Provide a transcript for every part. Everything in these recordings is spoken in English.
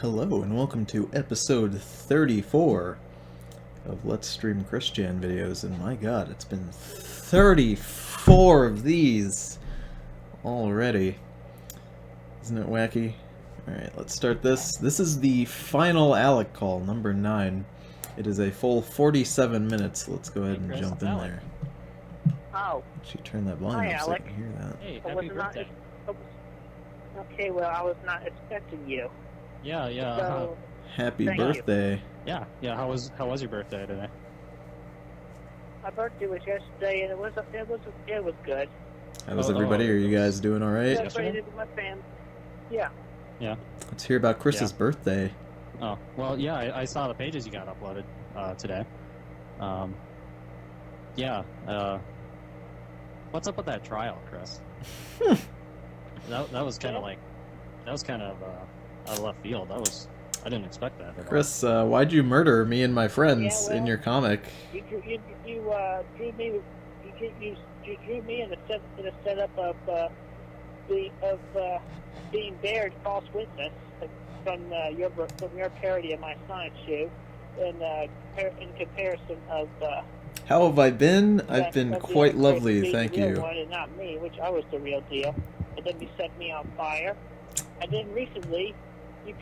Hello and welcome to episode 34 of Let's Stream Christian videos, and my god, it's been 34 of these already. Isn't it wacky? Alright, let's start this. This is the final Alec call, number 9. It is a full 47 minutes. Let's go ahead and jump in there. Oh. Actually, turn that volume up so I can hear that. Hey, happy birthday. Okay, well, I was not expecting you. Yeah. So, Happy thank birthday. Yeah. How was your birthday today? my birthday was yesterday, and it was good. How was everybody? Are you guys doing alright? Celebrated with my family. Yeah. Let's hear about Chris's birthday. Oh, well, yeah, I saw the pages you got uploaded today. What's up with that trial, Chris? that was kind of out of left field. I didn't expect that at all. Chris, why'd you murder me and my friends in your comic? You drew me in a setup of being bared false witness from your parody of my science show, in comparison of. How have I been? I've been quite lovely, thank the real you. one and not me, which I was the real deal. And then you set me on fire. And then recently, you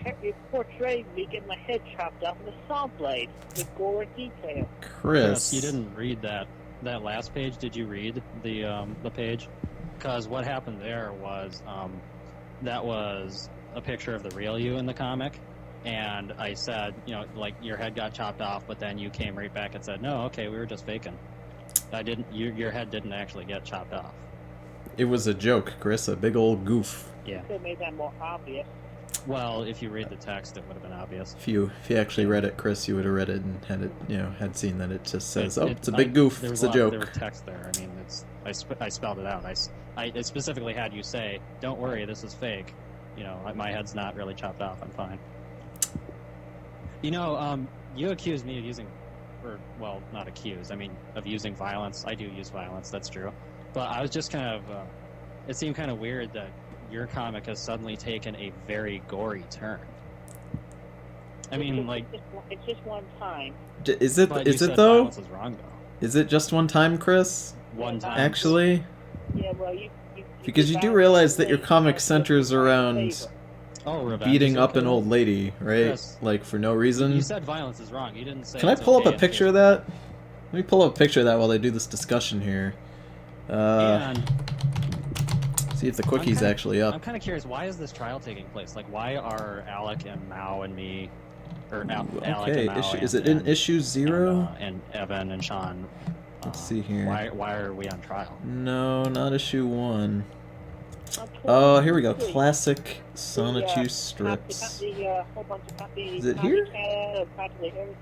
portrayed me getting my head chopped off with a saw blade with gore and detail. Chris, You didn't read that last page. Did you read the page? Because what happened there was that was a picture of the real you in the comic. And I said, like, your head got chopped off, but then you came right back and said, no, okay, we were just faking. Your head didn't actually get chopped off. it was a joke, Chris, a big old goof. Yeah. Could have made that more obvious. Well, if you read the text, it would have been obvious. If you actually read it, Chris, you would have read it and had seen that it just says, it's a big goof, it's a joke. There was text there. I mean, I spelled it out. I specifically had you say, don't worry, this is fake. My head's not really chopped off. I'm fine. You accused me of using, not accused, of using violence. I do use violence, that's true. But I was just kind of, it seemed kind of weird that your comic has suddenly taken a very gory turn. It's just one time. Is it though? Violence is wrong, though. Is it just one time, Chris? One time. Actually? Yeah, well, you Because you do realize that your comic centers around beating up an old lady, right? Yes. Like, for no reason. You said violence is wrong. You didn't say. Can I it's pull up okay a if picture of that? Let me pull up a picture of that while they do this discussion here. And See if the quickie's actually I'm up. kind of curious. Why is this trial taking place? Like, why are Alec and Mao and me, or Alec Okay, and Mao is it in issue 0? and Evan and Sean? Let's see here. Why are we on trial? No, not issue 1. Okay. Oh, here we go. Classic Sonatu strips. Is it here?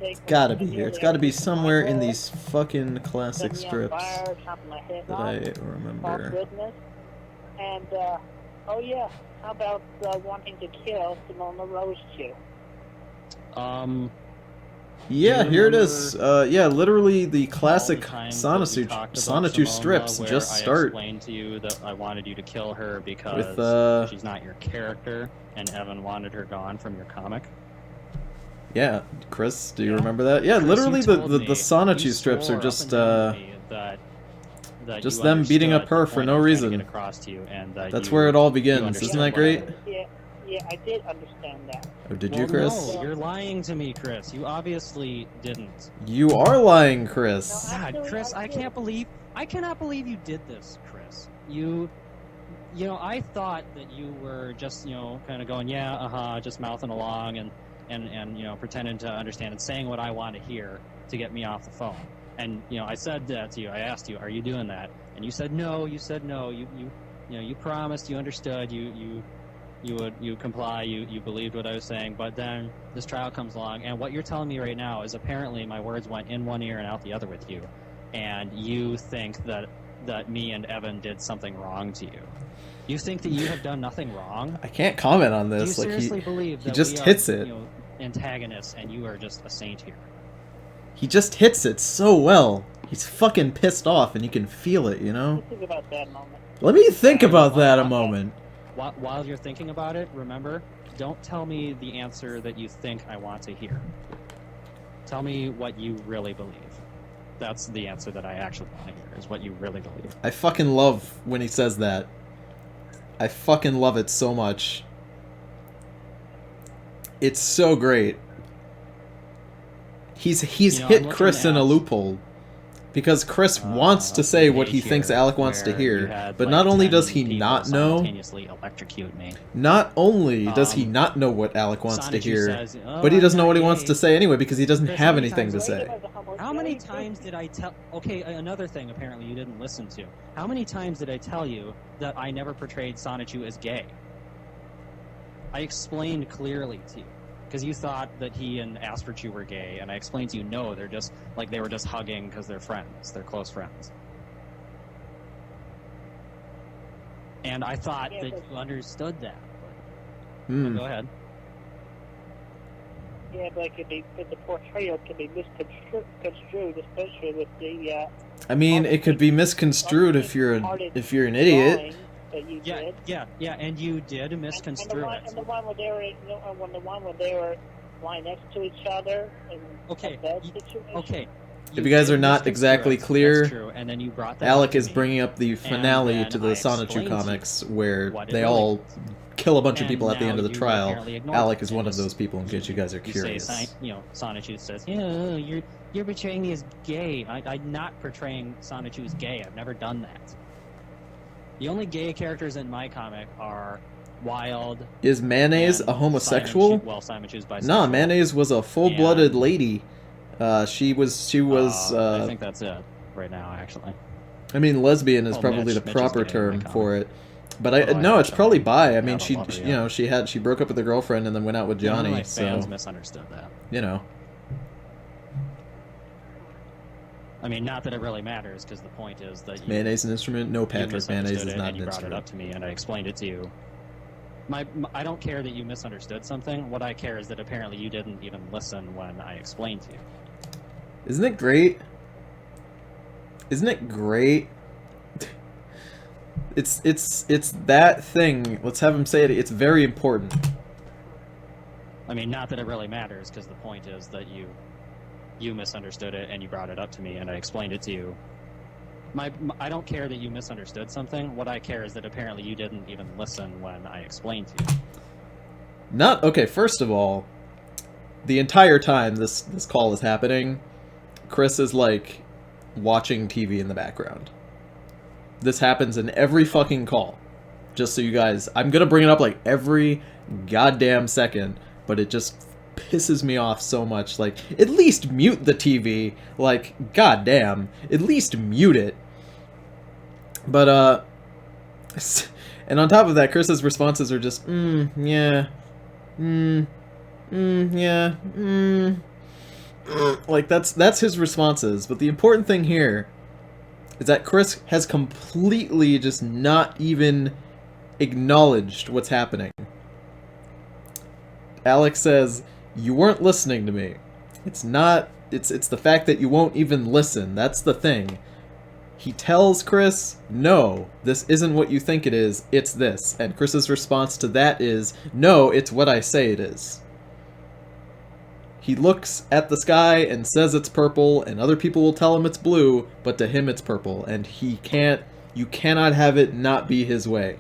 It's gotta be here. It's gotta be somewhere in these fucking classic strips that I remember. And, oh yeah, how about wanting to kill Simona Rose Chew? Yeah, Do you here it is. Yeah, literally the classic times that we Sonatu talked about strips Simona, just where start. I explained to you that I wanted you to kill her because With, she's not your character, and Evan wanted her gone from your comic. Yeah, Chris, do you remember that? Yeah, Chris, literally you the told me- Sonatu you strips swore are up just and down to me that just you them beating up understood her the for point no I was trying reason. to get across to you, and That's you- where it all you begins. understood Isn't that what I great? meant. Yeah, I did understand that. Oh, did Well, you, Chris? No, you're lying to me, Chris. You obviously didn't. You are lying, Chris. No, God, Actually, Chris, I I cannot believe you did this, Chris. I thought that you were just, kind of going, just mouthing along and pretending to understand and saying what I want to hear to get me off the phone. And, I said that to you. I asked you, are you doing that? And you said no. You said no. You promised. You understood. You comply. You believed what I was saying. But then this trial comes along, and what you're telling me right now is apparently my words went in one ear and out the other with you, and you think that me and Evan did something wrong to you. You think that you have done nothing wrong? I can't comment on Do you this. seriously believe that he just we hits are, it. Antagonists, and you are just a saint here? He just hits it so well. He's fucking pissed off, and you can feel it, Think about that moment. Let me think about that a moment. While you're thinking about it, remember, don't tell me the answer that you think I want to hear. Tell me what you really believe. That's the answer that I actually want to hear, is what you really believe. I fucking love when he says that. I fucking love it so much. It's so great. He's hit Chris in a loophole. Because Chris wants to say what he thinks Alec wants to hear, but not only does he not know, not only does he not know what Alec wants to hear, but he doesn't know what he wants to say anyway because he doesn't have anything to say. How many times did I tell... Okay, another thing apparently you didn't listen to. How many times did I tell you that I never portrayed Sonichu as gay? I explained clearly to you. Because you thought that he and Asperchu were gay, and I explained to you, no, they're just, like, they were just hugging because they're friends. They're close friends. And I thought that you understood that. But go ahead. Yeah, but the portrayal can be misconstrued, especially with the... I mean, it could be misconstrued if you're an idiot. Yeah, and you did misconstrue it. And the one where they were lying next to each other in a bed situation. Okay. If you guys are not exactly clear, that's true. And then you brought that Alec is bringing up the finale to the Sonichu comics where they all kill a bunch of people at the end of the trial. Alec is one of those people, in case you guys are curious. Sonichu says, you're portraying me as gay. I'm not portraying Sonichu as gay. I've never done that. The only gay characters in my comic are Wild. Is Mayonnaise a homosexual? Sonichu's bisexual. No, Mayonnaise was a full-blooded lady. She was. I think that's it right now, actually. I mean, lesbian is probably the proper term for it. But no, it's probably bi. I mean, she broke up with her girlfriend and then went out with Johnny. My fans misunderstood that. You know. I mean, not that it really matters, because the point is that Mayonnaise an instrument? No, Patrick, mayonnaise is not an instrument. You brought it up to me, and I explained it to you. I don't care that you misunderstood something. What I care is that apparently you didn't even listen when I explained to you. Isn't it great? Isn't it great? It's that thing. Let's have him say it. It's very important. I mean, not that it really matters, because the point is that you misunderstood it and you brought it up to me and I explained it to you. I don't care that you misunderstood something. What I care is that apparently you didn't even listen when I explained to you. Okay, first of all, the entire time this call is happening, Chris is like watching TV in the background. This happens in every fucking call. Just so you guys, I'm gonna bring it up like every goddamn second, but it just pisses me off so much. Like, at least mute the TV. Like, goddamn, at least mute it. But and on top of that, Chris's responses are just yeah, yeah, like that's his responses. But the important thing here is that Chris has completely just not even acknowledged what's happening. Alex says, "You weren't listening to me." It's not. It's the fact that you won't even listen. That's the thing. He tells Chris, "No, this isn't what you think it is. It's this." And Chris's response to that is, "No, it's what I say it is." He looks at the sky and says it's purple, and other people will tell him it's blue, but to him it's purple, and you cannot have it not be his way.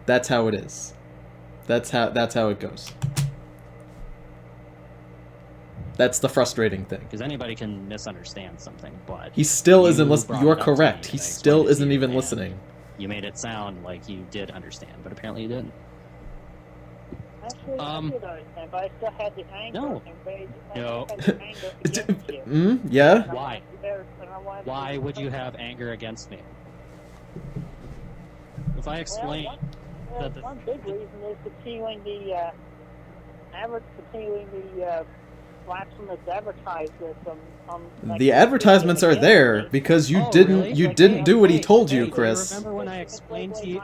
That's how it is. That's how it goes. That's the frustrating thing. Because anybody can misunderstand something, but... He still isn't listening. You're correct. He still isn't even listening. You made it sound like you did understand, but apparently you didn't. Actually, I did understand, but I still had the anger. No. Yeah? Why? Why would you have anger against me? If I explain... One big reason is continuing the blasphemous advertisements. The advertisements are there because you didn't do what he told you, Chris. Do you remember when I explained to you?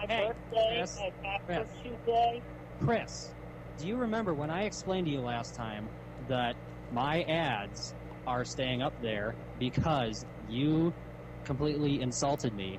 Chris, do you remember when I explained to you last time that my ads are staying up there because you completely insulted me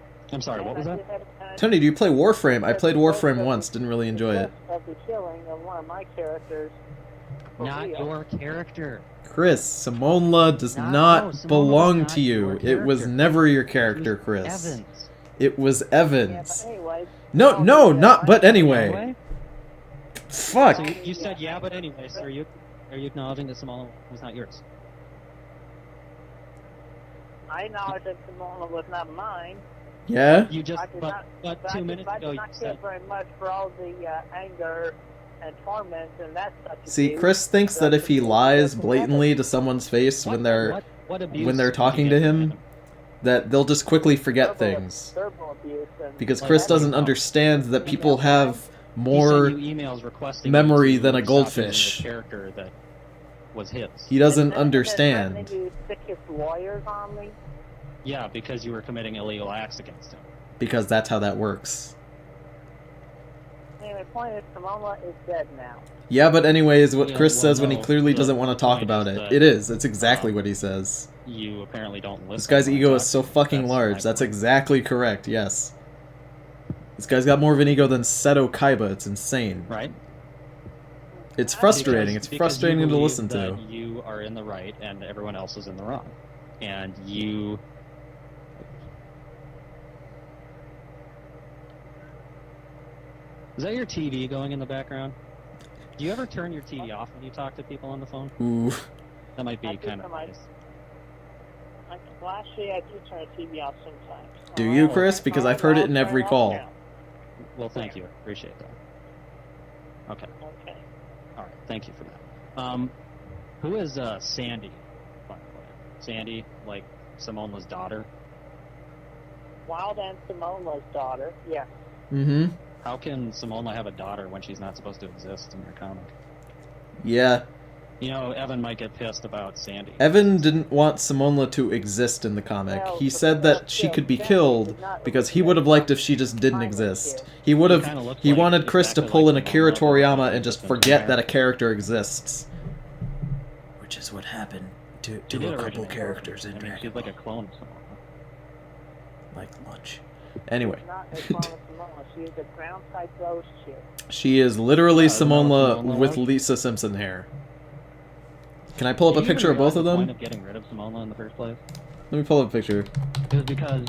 I'm sorry, what was that? Tony, do you play Warframe? I played Warframe once, didn't really enjoy it. Of the killing of one of my characters. Not your character. Chris, Simonla does not Simona belong was not to you. your It was character. never your character, Chris. Evans. It was Yeah, Evans. but anyway. No, not but anyway. Anyway? Fuck. So you said yeah, but anyway. So are you acknowledging that Simona was not yours? I acknowledge that Simona was not mine. Yeah? You just I did but not, 2 minutes I ago did you not care said very much for all the anger and torment and that such. See, abuse. Chris thinks that if he lies blatantly to someone's face when they're what abuse when they're did you talking get to from him, that they'll just quickly forget things. Verbal abuse and Because Like, Chris I don't doesn't know. understand that people have He more sent you emails requesting memory you to than a stop using goldfish. The character that was his. He doesn't And then understand. you stick his lawyers on me. Yeah, because you were committing illegal acts against him. Because that's how that works. Anyway, the point is, Simona is dead now. Yeah, but anyways, what Yeah, Chris well, says when he no, clearly the doesn't want to talk point about is it. that, It is. It's exactly what he says. You apparently don't listen. This guy's when I ego talk is so to you. fucking That's large. my That's point. exactly correct, yes. This guy's got more of an ego than Seto Kaiba. It's insane. Right. It's frustrating. Because It's frustrating you to believe listen to. that you are in the right and everyone else is in the wrong, and you. Is that your TV going in the background? Do you ever turn your TV off when you talk to people on the phone? Ooh. That might I be do kind of sometimes. nice. Well, actually, I do turn the TV off sometimes. Do you, Alright, Chris? Because alright, I've heard it I'll in turn every off call. now. Well, thank you. Appreciate that. Okay. Okay. All right. Thank you for that. Who is Sandy? By the way? Sandy, like Simona's daughter. Wild and Simona's daughter, yes. Mm-hmm. How can Simona have a daughter when she's not supposed to exist in your comic? Yeah. You know, Evan might get pissed about Sandy. Evan didn't want Simonla to exist in the comic. He said that she could be killed because he would have liked if she just didn't exist. He would have. kinda looks He like wanted Chris to exactly pull like in Akira Simona, Toriyama but and just just in forget hair. that a character exists. Which is what happened She to did a couple originate. characters in I mean, Dragon she's like a Ball. clone of Simona. Like lunch. Anyway, Not a clone of Simona. She is a ground type rose chick. she is literally Yeah, isn't that what Simonla Simona with was? Lisa Simpson hair. Can I pull up Do a you picture even of both of realize the them? point of getting rid of Simona in the first place? Let me pull up a picture. It was because.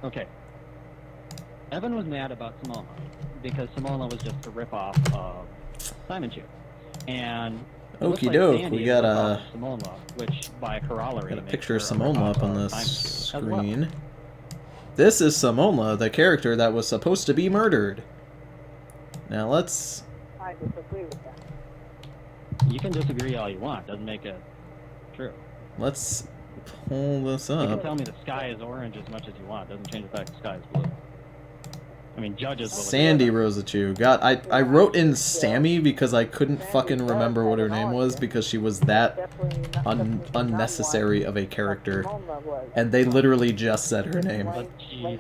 Okay. Evan was mad about Simona because Simona was just a ripoff of Simon Chu. And. it looks Okie like doke, Sandy we is got ripoff a- of Simona, which by corollary. Got a makes picture of her a Simonla ripoff up on of the Simon Chu as well. screen. This is Simonla, the character that was supposed to be murdered. Now let's... I disagree with that. You can disagree all you want, doesn't make it true. Let's pull this You can up. tell me the sky is orange as much as you want, doesn't change the fact the sky is blue. I mean, judges will Sandy Rosachu. God, I wrote in Sammy because I couldn't fucking remember what her name was because she was that Definitely not, definitely not unnecessary of a one character. Simona was. And they literally just said her name. But she,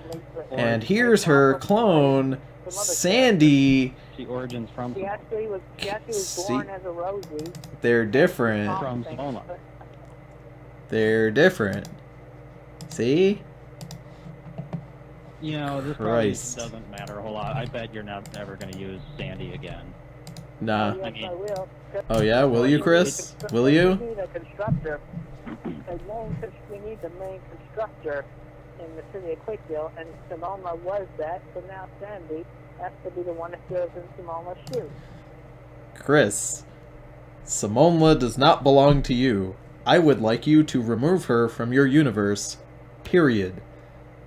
And here's her clone, Sandy. she origins from She actually was See? born as a Rosie. They're different. From Simona. They're different. See? You know, this Christ. probably doesn't matter a whole lot. I bet you're never going to use Sandy again. Nah. Yes, I mean- I will. Oh yeah, will you, Chris? Will you? We need a constructor. We need the main constructor in the city of Quickville, and Simona was that, so now Sandy has to be the one that fills in Simona's shoes. Chris, Simonla does not belong to you. I would like you to remove her from your universe. Period.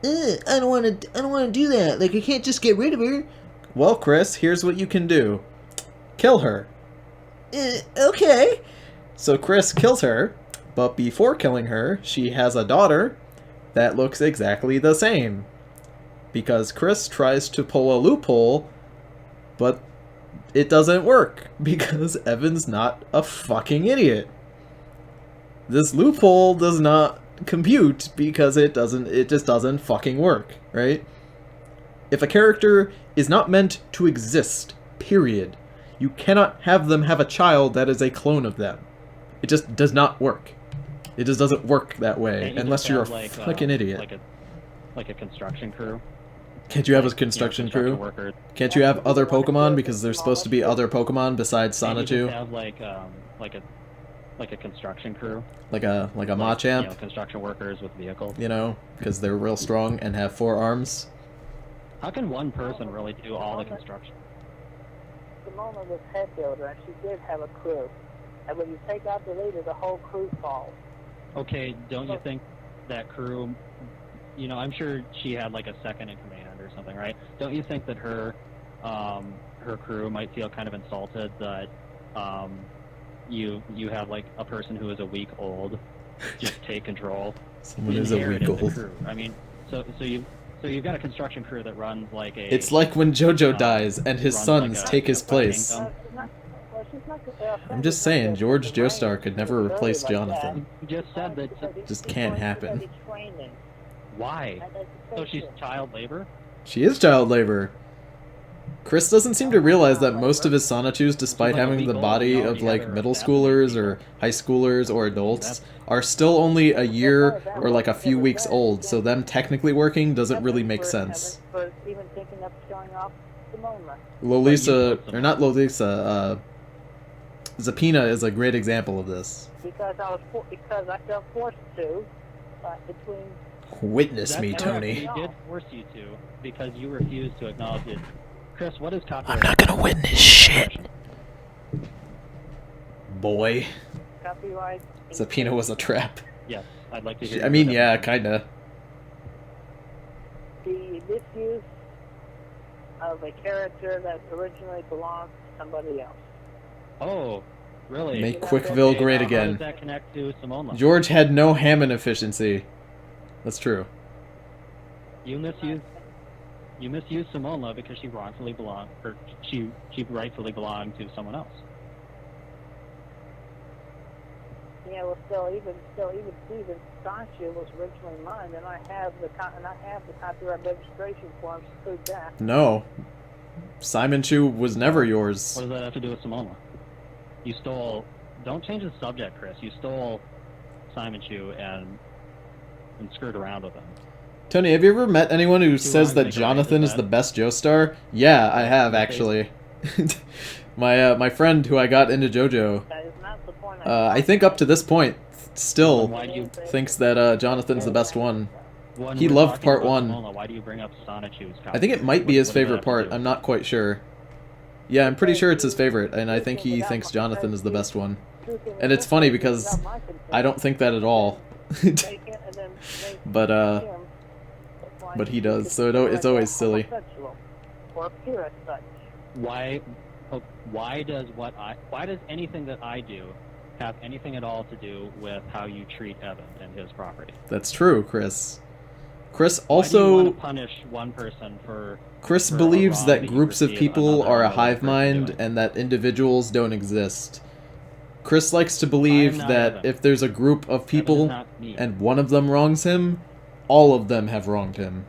I don't want to do that. Like, I can't just get rid of her. Well, Chris, here's what you can do. Kill her. Okay. So Chris kills her, but before killing her, she has a daughter that looks exactly the same. Because Chris tries to pull a loophole, but it doesn't work because Evan's not a fucking idiot. This loophole does not compute because it just doesn't fucking work, right? If a character is not meant to exist, period, you cannot have them have a child that is a clone of them. It just does not work. It just doesn't work that way, Can't you unless just you're a have, like, fucking idiot. like a construction crew. Can't you have a Like, construction construction crew? workers. Can't you have other Pokemon because there's supposed to be other Pokemon besides Can't you just Sonichu? have like a construction crew, Like a like, you Machamp, know, construction workers with vehicles. you know, because they're real strong and have 4 arms. How can one person really do all the construction? Simona was head builder, and she did have a crew. And when you take out the leader, the whole crew falls. Okay, don't you think that crew, you know, I'm sure she had like a second in command or something, right? Don't you think that her crew might feel kind of insulted that you have like a person who is a week old just take control? Someone is a week old. Crew. I mean, so you've got a construction crew that runs like a. It's like when JoJo dies and his sons like take his place. I'm just saying, George Joestar could never replace Jonathan. You just said that. Just can't happen. Why? So she's child labor? She is child labor. Chris doesn't seem to realize that most of his Sonichus, despite having the body of like middle schoolers or high schoolers or adults, are still only a year or like a few weeks old, so them technically working doesn't really make sense. Lolisa, or not Lolisa, Zapina is a great example of this. Because I felt forced to, between. Witness me, That's Tony. He did force you to, because you refused to acknowledge it. Chris, what is copyright? I'm not gonna witness shit. Boy. Copyright. Zapina was a trap. Yes, I'd like to hear. I mean, yeah, kinda. The misuse of a character that originally belonged to somebody else. Oh, really? Make Quickville great How again. does that connect to Simona? George had no Hammond efficiency. That's true. You misuse Simona because she wrongfully belonged, or she rightfully belonged to someone else. Yeah, well, still, even Steven Sancho was originally mine, and I have the copyright registration forms to prove that. No. Simon Chu was never yours. What does that have to do with Simona? You stole. Don't change the subject, Chris. You stole Simon Chu and screwed around with him. Tony, have you ever met anyone who says that Jonathan is the best Joestar? Yeah, I have, actually. My friend who I got into JoJo, That is not the point. I think up to this point, still Why do you, thinks that Jonathan's the best one. when He we're loved talking part about 1. Simona, why do you bring up Sonichu's copy? I think it might be his What does that favorite have to part. do? I'm not quite sure. Yeah, I'm pretty sure it's his favorite, and I think he thinks Jonathan is the best one. And it's funny because I don't think that at all. But he does, so it's always silly. Why does anything that I do have anything at all to do with how you treat Evan and his property? That's true, Chris. Chris Why do you also... want to punish one person for... Chris for a believes wrong that you groups of perceive people another are a person hive mind doing? and that individuals don't exist. Chris likes to believe not that Evan. if there's a group of Evan is people not me. and one of them wrongs him, all of them have wronged him.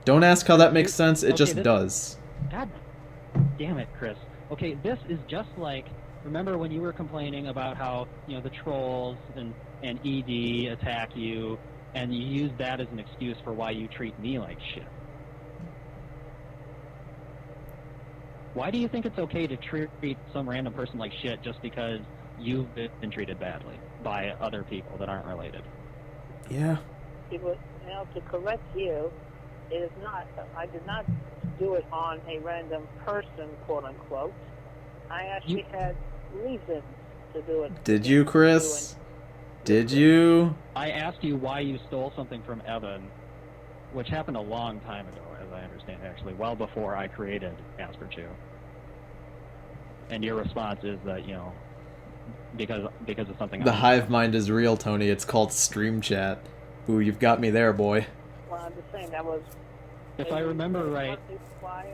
Don't ask how that makes sense, it Okay, just this- does. God damn it, Chris. Okay, this is just like, remember when you were complaining about how, you know, the trolls and ED attack you, and you use that as an excuse for why you treat me like shit? Why do you think it's okay to treat some random person like shit just because you've been treated badly by other people that aren't related? Yeah. It was, you know, to correct you, it is not. I did not do it on a random person, quote unquote. I actually had reasons to do it. Did you, Chris? Did you? I asked you why you stole something from Evan, which happened a long time ago, as I understand, actually, well before I created Asper2. And your response is that, you know, because of something. The hive mind is real, Tony. It's called stream chat. Ooh, you've got me there, boy. Well, I'm just saying that was. If I remember right. Why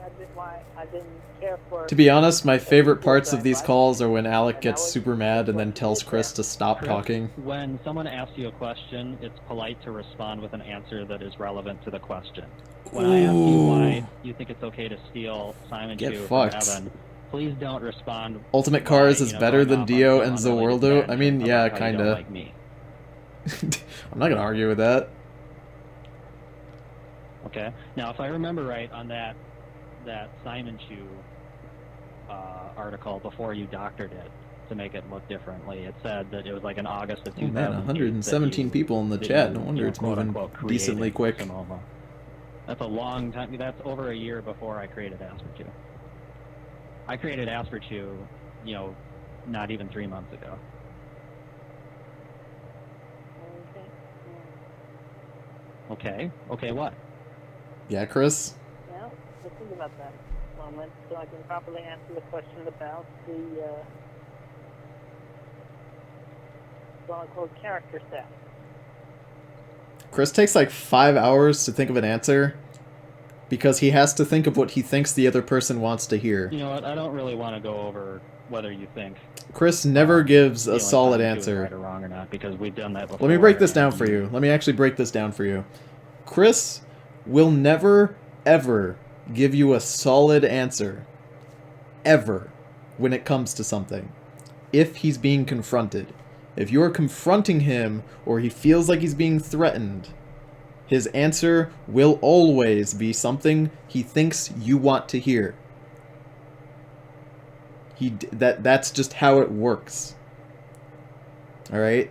I didn't care for. To be honest, my favorite parts of these calls are when Alec gets super mad and then tells Chris to stop Chris, talking. When someone asks you a question, it's polite to respond with an answer that is relevant to the question. When I ask you why you think it's okay to steal Simon Get Chu from fucked. Evan, please don't respond. Ultimate Cars by, is you know, better going than off on Dio some and unrelated Zawoldo? tangent I mean, about yeah, how you don't kinda. like me. I'm not gonna argue with that. Okay. Now, if I remember right, on that Simon Shoe article before you doctored it to make it look differently, it said that it was like in August of 2008. Oh man, 117 people in the chat. No wonder it's moving decently quick. Sonoma. That's a long time. That's over a year before I created Asperchew. I created Asperchew, you know, not even 3 months ago. Okay. Okay, what? Yeah, Chris? Well, let's think about that moment so I can properly answer the question about the so-called character set. Chris takes like 5 hours to think of an answer because he has to think of what he thinks the other person wants to hear. You know what? I don't really want to go over whether you think Chris never gives a solid answer. Right or wrong or not, because we've done that before. Let me break this down for you. Let me actually break this down for you. Chris will never, ever give you a solid answer. Ever. When it comes to something. If he's being confronted. If you're confronting him, or he feels like he's being threatened, his answer will always be something he thinks you want to hear. That's just how it works. Alright?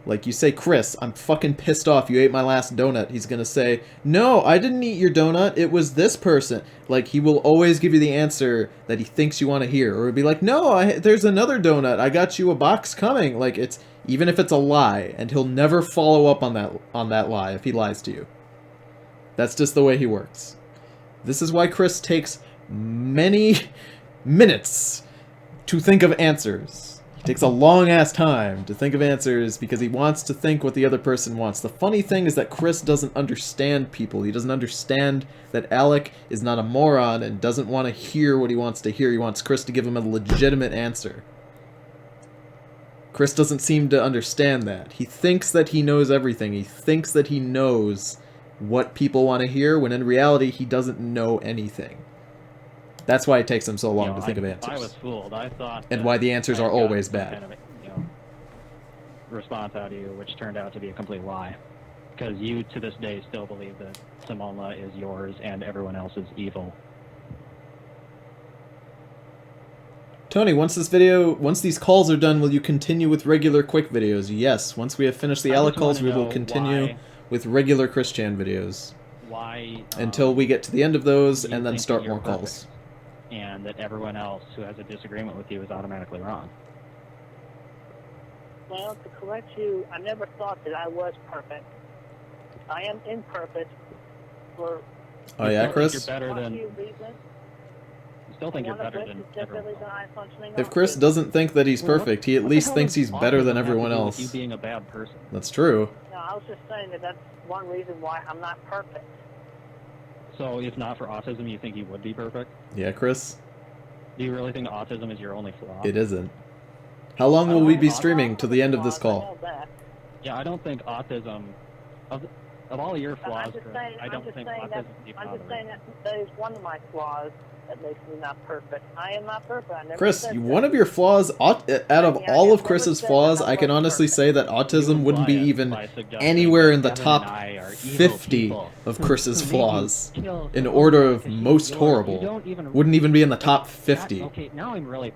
Like you say, Chris, I'm fucking pissed off you ate my last donut. He's gonna say, no, I didn't eat your donut. It was this person. Like, he will always give you the answer that he thinks you want to hear. Or he'll be like, no, there's another donut. I got you a box coming. Like, it's, even if it's a lie. And he'll never follow up on that lie if he lies to you. That's just the way he works. This is why Chris takes many minutes to think of answers. It takes a long-ass time to think of answers because he wants to think what the other person wants. The funny thing is that Chris doesn't understand people. He doesn't understand that Alec is not a moron and doesn't want to hear what he wants to hear. He wants Chris to give him a legitimate answer. Chris doesn't seem to understand that. He thinks that he knows everything. He thinks that he knows what people want to hear, when in reality he doesn't know anything. That's why it takes him so long to think of answers. I was fooled. I thought, and why the answers are always bad. Kind of, response out of you, which turned out to be a complete lie, because you to this day still believe that Simona is yours and everyone else is evil. Tony, once these calls are done, will you continue with regular quick videos? Yes. Once we have finished the Alec calls, we will continue with regular Chris Chan videos. Why? Until we get to the end of those, and then start more calls. And that everyone else who has a disagreement with you is automatically wrong. Well, to correct you, I never thought that I was perfect. I am imperfect for... Oh yeah, Chris? You're better than... You still think you're better than everyone else. If Chris doesn't think that he's perfect, he at least thinks he's better than everyone else. You being a bad person. That's true. No, I was just saying that that's one reason why I'm not perfect. So, if not for autism, you think you would be perfect? Yeah, Chris? Do you really think autism is your only flaw? It isn't. How long will we be streaming to the end of this call? Yeah, I don't think autism... Of all your flaws, Chris, I don't think autism is I'm just saying that is one of my flaws that makes me not perfect. I am not perfect. I never Chris, said one of your flaws, out of all of Chris's flaws, I can honestly say that autism wouldn't be even anywhere in the top 50 of Chris's flaws. In order of most horrible. Wouldn't even be in the top 50. Okay, now I'm really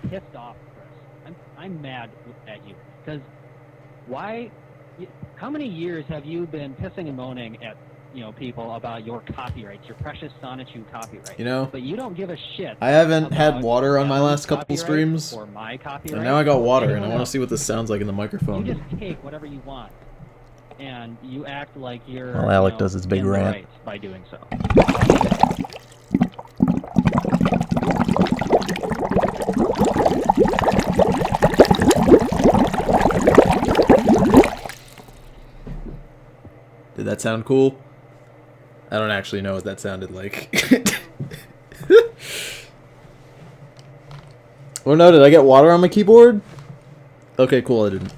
pissed off, Chris. I'm mad at you. Because why... How many years have you been pissing and moaning at, people about your copyrights, your precious Sonichu copyright? But you don't give a shit. I haven't had water on my last couple streams. Or my copyright. And now I got water, and I want to see what this sounds like in the microphone. You just take whatever you want, and you act like you're. Well, Alec does his big rant right by doing so. Did that sound cool? I don't actually know what that sounded like. Oh no, did I get water on my keyboard? Okay, cool, I didn't.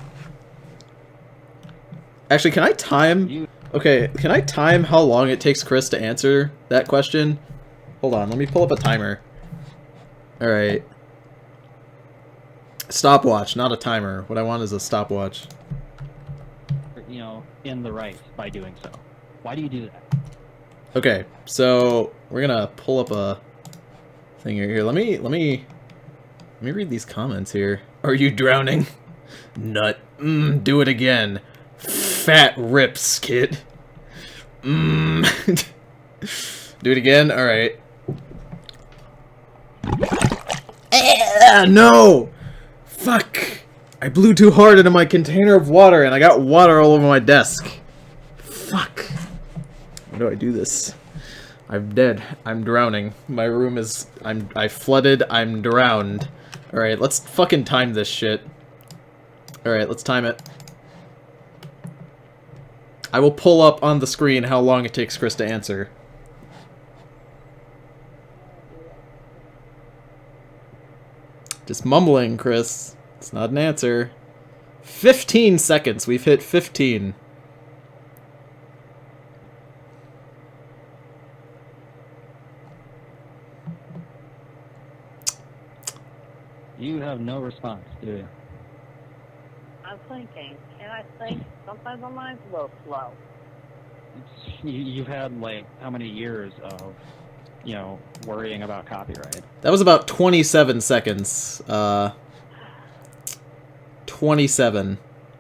Actually, can I time... Okay, can I time how long it takes Chris to answer that question? Hold on, let me pull up a timer. Alright. Stopwatch, not a timer. What I want is a stopwatch. in the right by doing so. Why do you do that? Okay, so we're gonna pull up a thing here. Let me read these comments here. Are you drowning? Nut. Do it again. Fat rips, kid. Do it again? Alright. No! Fuck! I blew too hard into my container of water and I got water all over my desk. Fuck. How do I do this? I'm dead. I'm drowning. My room is... I flooded. I'm drowned. Alright, let's fucking time this shit. Alright, let's time it. I will pull up on the screen how long it takes Chris to answer. Just mumbling, Chris. It's not an answer. 15 seconds. We've hit 15. You have no response, do you? I'm thinking. Can I think? Sometimes my mind's a little slow. You've had, like, how many years of, you know, worrying about copyright? That was about 27 seconds. 27.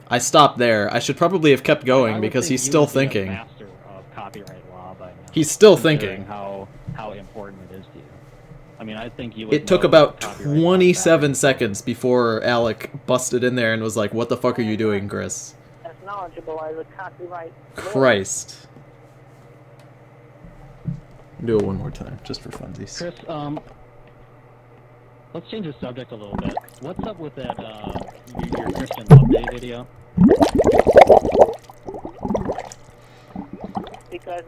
I stopped there. I should probably have kept going because he's still thinking. Master of copyright law by now, he's still thinking. How important it is to you. I mean, I think you would. It took about 27 seconds before Alec busted in there and was like, "What the fuck are you doing, Chris?" As knowledgeable as a copyright. Christ. Do it one more time, just for funsies. Chris, let's change the subject a little bit. What's up with that, your Christian Love Day video? Because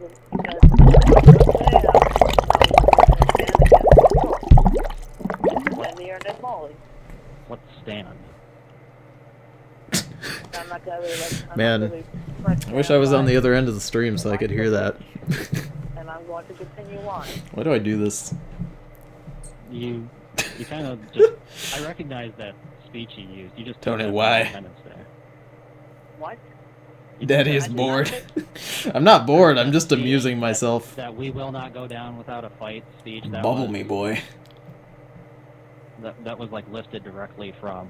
What stand? I'm not gonna really, Man, I wish I was on the other end of the stream so I could hear that. And I'm going to continue on. Why do I do this? You kind of just... I recognize that speech you used. You just... Tony, why? What? Daddy is bored. I'm not bored, I'm just amusing myself. That we will not go down without a fight speech. That Bubble was, me, boy. That was, like, lifted directly from...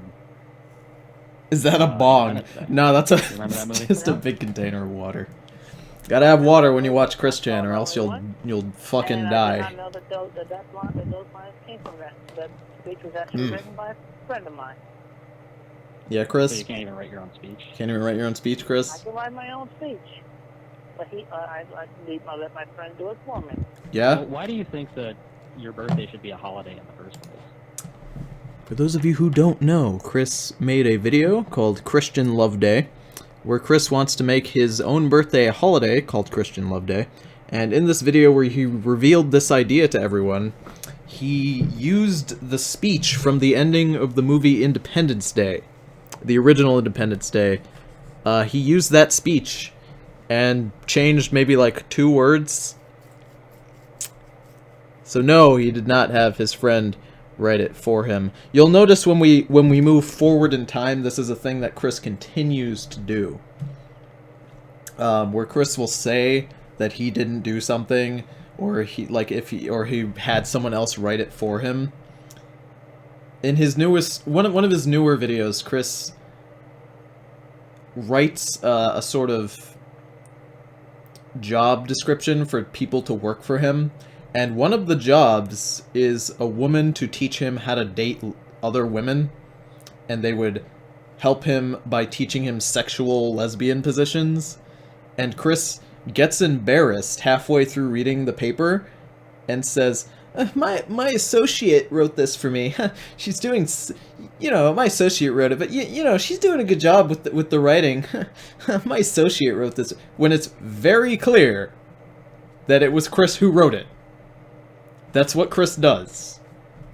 Is that a bong? No, that's just a big container of water. Gotta have water when you watch Chris Chan, or else you'll fucking die. I know that those lines came from that speech was actually written by a friend of mine. Yeah, Chris? So you can't even write your own speech? Can't even write your own speech, I Chris? can write my own speech. But I let my friend do it for me. Yeah? Well, why do you think that your birthday should be a holiday in the first place? For those of you who don't know, Chris made a video called Christian Love Day, where Chris wants to make his own birthday a holiday called Christian Love Day. And in this video where he revealed this idea to everyone, he used the speech from the ending of the movie Independence Day, the original Independence Day. He used that speech and changed maybe like 2 words. So no, he did not have his friend write it for him. You'll notice when we move forward in time, this is a thing that Chris continues to do. Where Chris will say that he didn't do something, or he had someone else write it for him. In his newest one of his newer videos, Chris writes a sort of job description for people to work for him. And one of the jobs is a woman to teach him how to date other women, and they would help him by teaching him sexual lesbian positions. And Chris gets embarrassed halfway through reading the paper and says, my associate wrote this for me. She's doing, my associate wrote it, but she's doing a good job with the writing. My associate wrote this, when it's very clear that it was Chris who wrote it. That's what Chris does.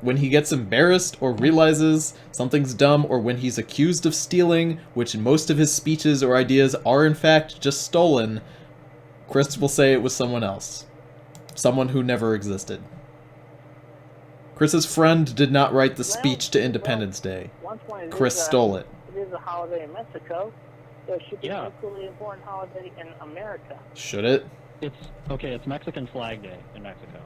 When he gets embarrassed or realizes something's dumb, or when he's accused of stealing, which most of his speeches or ideas are in fact just stolen, Chris will say it was someone else. Someone who never existed. Chris's friend did not write the speech to Independence Day. Chris stole it. It is a holiday in Mexico. There should be Yeah. an equally important holiday in America. Should it? It's okay. It's Mexican Flag Day in Mexico.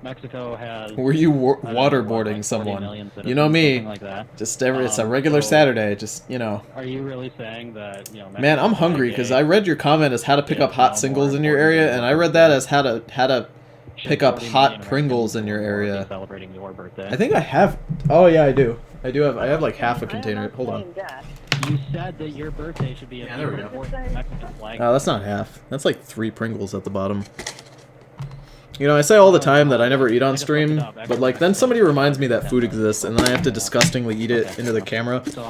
Mexico has. Were you I don't know, what, waterboarding like 40 someone? million You know citizens, me. something like that. Just it's a regular So- Saturday. Just, you know. Are you really saying that Man, Mexican I'm Flag hungry Day because I read your comment as how to pick is up hot no singles more in your important area, than and I your read that birthday? as how to Should pick up 40 hot million Pringles in Americans your or more be area. celebrating your birthday? I think I have. Oh yeah, I do. I have like half a container. Hold on. saying that. You said that your birthday should be a Yeah, there we go. important Mexican Flag Oh, that's not half. That's like 3 Pringles at the bottom. You know, I say all the time that I never eat on stream, but like then somebody reminds me that food exists, and then I have to disgustingly eat it into the camera, So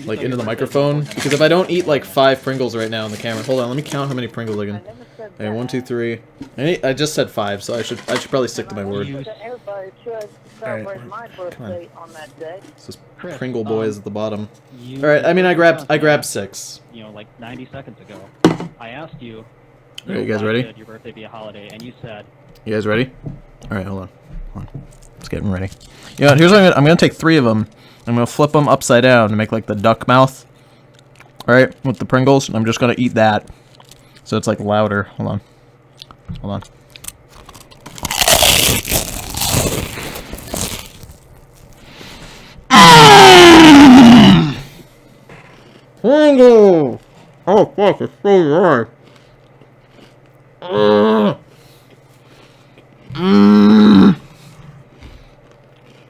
like into the microphone. Because if I don't eat like 5 Pringles right now in the camera, hold on, let me count how many Pringles I I can. never said Okay, that. 1, 2, 3. I just said 5, so I should probably stick to my word. You- Everybody should celebrate my birthday on that day. It's just Chris, Pringle boys at the bottom. you- All right, I mean I grabbed 6. You know, like 90 seconds ago, I asked you. All right, you guys why ready? should your birthday be a holiday, and you said. You guys ready? All right, hold on. Let's get them ready. You know, here's what I'm gonna take 3 of them. I'm gonna flip them upside down to make like the duck mouth. All right, with the Pringles, and I'm just gonna eat that, so it's like louder. Hold on. Hold on. Pringle! Oh fuck, it's so dry.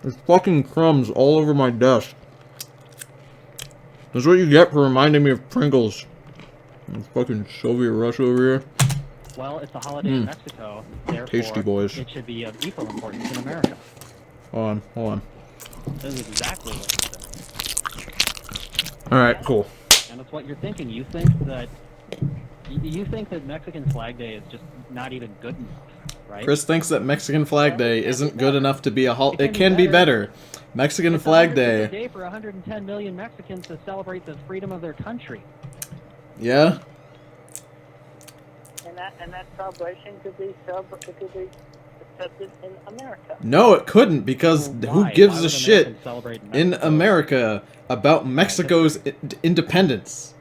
There's fucking crumbs all over my desk. That's what you get for reminding me of Pringles. Fucking Soviet Russia over here. Well, it's a holiday in Mexico, therefore Tasty boys. it should be of equal importance in America. Hold on. This is exactly what you said. Alright, cool. And it's what you're thinking. You think that Mexican Flag Day is just not even good enough, right? Chris thinks that Mexican Flag Day isn't good enough to be a holiday. It can be better. Mexican It's Flag 100% Day. a day for 110 million Mexicans to celebrate the freedom of their country. Yeah? And that celebration could be accepted in America. No, it couldn't, because Well, who why? gives Why a would shit Americans celebrate in Mexico? America about Mexico's independence?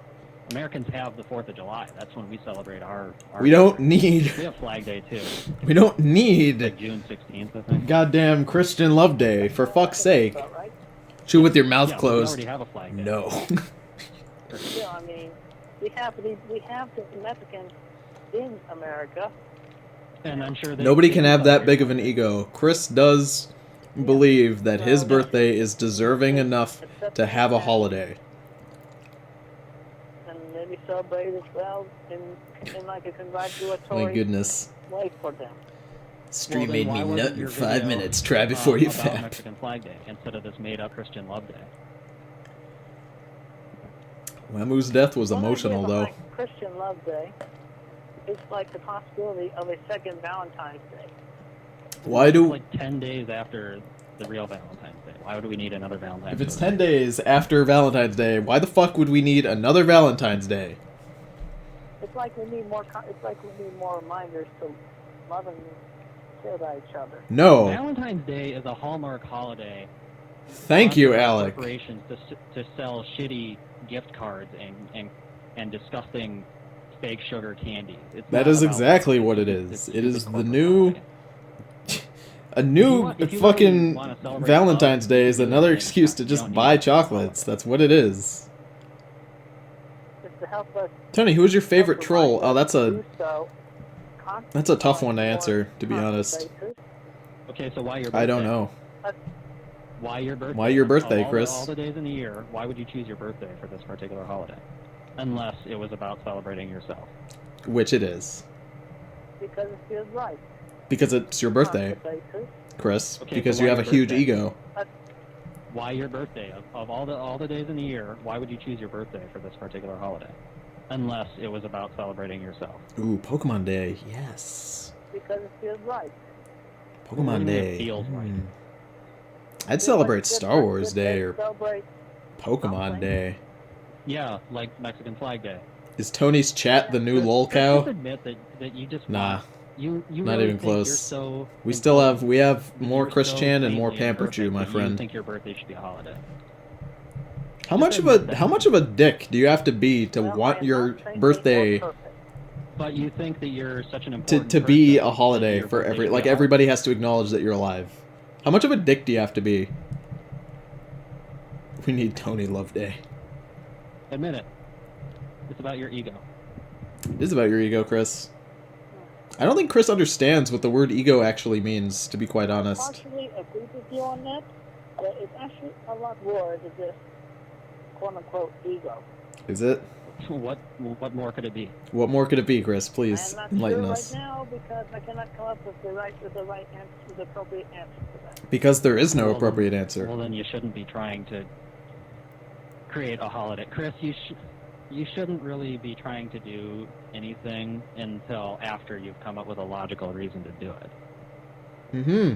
Americans have the 4th of July. That's when we celebrate our We don't need. We have Flag Day too. We don't need Like June 16th, I think. goddamn Christian Love Day, for fuck's sake. All right? Chew with your mouth Yeah, we closed. already have a Flag Day. No. Still, I mean, we have the Mexicans in America. And I'm sure Nobody can have that big of an ego. Chris does believe that his birthday is deserving enough to have a holiday. And maybe celebrate as well in like a My congratulatory goodness. way for them. Stream Well, made then me why nut wasn't in your 5 video, minutes. Try before you about fap. Mexican Flag Day instead of this made-up Christian Love Day. Wamu's death was One emotional, idea though. behind Christian Love Day is like the possibility of a second Valentine's Day. Why It's do... like 10 days after the real Valentine's Day. Why would we need another Valentine's If it's Day? 10 days after Valentine's Day, why the fuck would we need another Valentine's Day? It's like we need more. It's like we need more reminders to love and care about each other. No. Valentine's Day is a Hallmark holiday. Thank you, sponsored by Alec. Corporations to sell shitty gift cards and disgusting fake sugar candies. It's That not is about exactly love. what it It's is. a It is stupid the corporate new... holiday. A new if you fucking really wanna celebrate Valentine's love, Day is you do another it excuse to anytime. You just don't buy need chocolates. That's what it is. Just to help us. Tony, who is your favorite help troll? remind Oh, us that's to a... do so That's a tough one to on a answer, more to be honest. constant basis. Okay, so why your birthday? I don't know. Why your birthday? Why your birthday, Of Chris? all the days in the year, why would you choose your birthday for this particular holiday? Unless it was about celebrating yourself. Which it is. Because it feels right. Because it's your birthday, Constant basis. Chris. Okay, Because so you why have a your huge birthday? ego. Why your birthday? Of all the days in the year, why would you choose your birthday for this particular holiday? Unless it was about celebrating yourself. Ooh, Pokemon Day. Yes. Because it feels right. What do Pokemon you mean it Day. feels right? I'd celebrate Just Star like Wars this Day day, or celebrate Pokemon something. Day. Yeah, like Mexican Flag Day. Is Tony's chat the new Chris, lol Just cow? admit that you just Nah. want, you Not really even think you're close. so We still have important, more you're Chris so Chan and more saintly and Pamper Chew, perfect my that friend. You think your birthday should be a holiday? How much of a dick do you have to be to Well, want I am your not saying birthday they are perfect. But you think that you're such an important to be person a holiday that your for birthday every should be like a everybody has to acknowledge that you're alive? How much of a dick do you have to be? We need Tony Loveday. holiday. Admit it. It's about your ego. It is about your ego, Chris. I don't think Chris understands what the word ego actually means, to be quite honest. Partially agree with you on that, but it's actually a lot more than this quote-unquote ego. Is it? What more could it be? What more could it be, Chris? Please I'm not enlighten sure us. right now because I cannot come up with the appropriate answer to that. Because there is no Well, appropriate then, answer. Well, then you shouldn't be trying to create a holiday. Chris, you shouldn't really be trying to do anything until after you've come up with a logical reason to do it. Mm-hmm.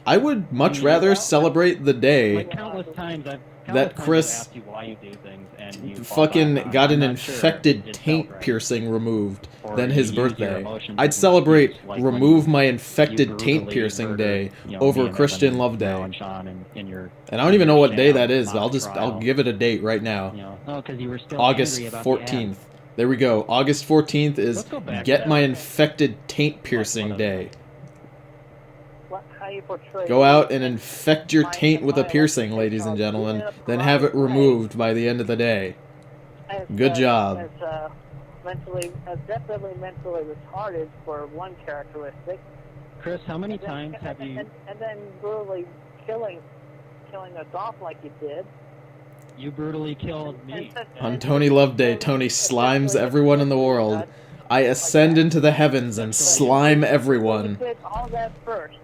I would much rather celebrate the day Like countless times that Chris I've asked you why you do things and you fucking fall back on, got "I'm an not sure infected it taint felt right." piercing removed Or than you his use your birthday. emotions I'd as an celebrate excuse, like when remove my you infected taint brutally piercing murdered, day you know, me over and Christian Evan, Love Mel Day. and Sean in your, And I don't even know what day sham that is, but mock I'll trial. give it a date right now. You know, oh, because you were still August angry about the ad. 14th. There we go. August 14th is Let's go back to Get that. My Infected Taint Piercing What Day. How you portray Go out and infect your my- taint with a my piercing, elected ladies and technology gentlemen, in a then have it private way. removed by the end of the day. Good job. As definitely mentally retarded for one characteristic. Chris, how many And then- times have you And then brutally killing us off like you did. you brutally killed me? On Tony Love Day, Tony slimes everyone in the world. I ascend into the heavens and slime You everyone. did all that first.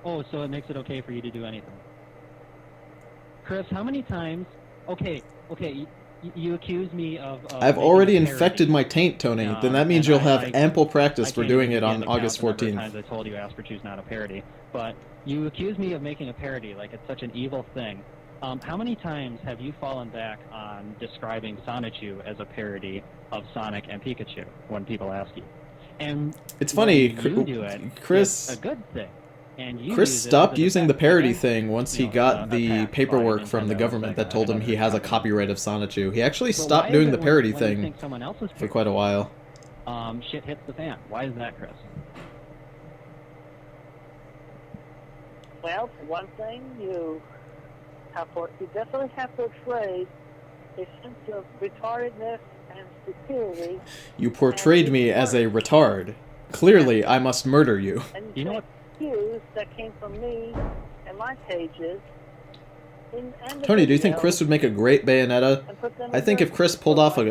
Oh, so it makes it okay for you to do anything. Chris, how many times? Okay, you accuse me of I've making already a parody. infected my taint, Tony. Then that means and you'll have I ample practice for can't doing even it on begin to count August the number of 14th. times I told you Asperger's not a parody, but you accuse me of making a parody like it's such an evil thing. How many times have you fallen back on describing Sonichu as a parody of Sonic and Pikachu when people ask you? And It's funny, when you do it, Chris. it's a good thing. And you Chris use it stopped as a using the defense parody against, thing once he you know, got the attack by paperwork from the Nintendo, government that Sega, told him and he has a other copyright of Sonichu. He actually So stopped why doing is the it parody when you thing think someone else is for quite a while. shit hits the fan? Why is that, Chris? Well, for one thing, you definitely have portrayed a sense of retardedness and stupidity. You portrayed me as a retard. Clearly, I must murder you. And You know what? cues that came from me and my pages. And Tony, do you think Chris would make a great Bayonetta? I think if Chris pulled off a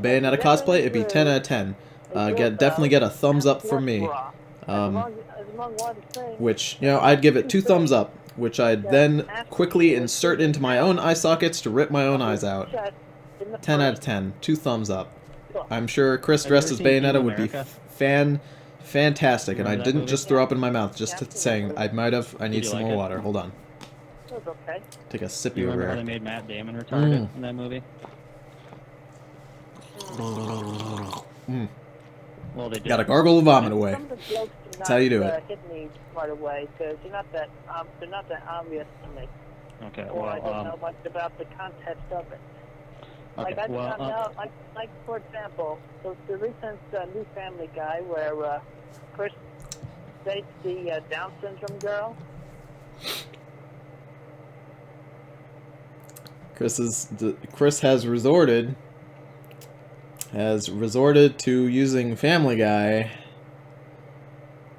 Bayonetta cosplay, it'd be 10 out of 10. Definitely get a thumbs up from me. Which, you know, I'd give it 2 thumbs up, which I'd then quickly insert into my own eye sockets to rip my own eyes out. 10 out of 10. 2 thumbs up. I'm sure Chris Have you dressed ever as seen Bayonetta Team would be America? fantastic, and I Remember that didn't movie? just throw up in my mouth just saying I might have. I need you some like more it? water. Hold on. Okay. Take a sippy Do you over remember how they here. made Matt Damon retarded in that movie? Mm. Well, they did. Gotta gargle the vomit away. Some of the jokes do That's how you do not, it. hit me right away because they're not that obvious to me. Okay, Or I don't well, know much about the context of it. okay, Like I well, don't know, like for example, the recent New Family Guy where Chris dates the Down syndrome girl. Chris has resorted to using Family Guy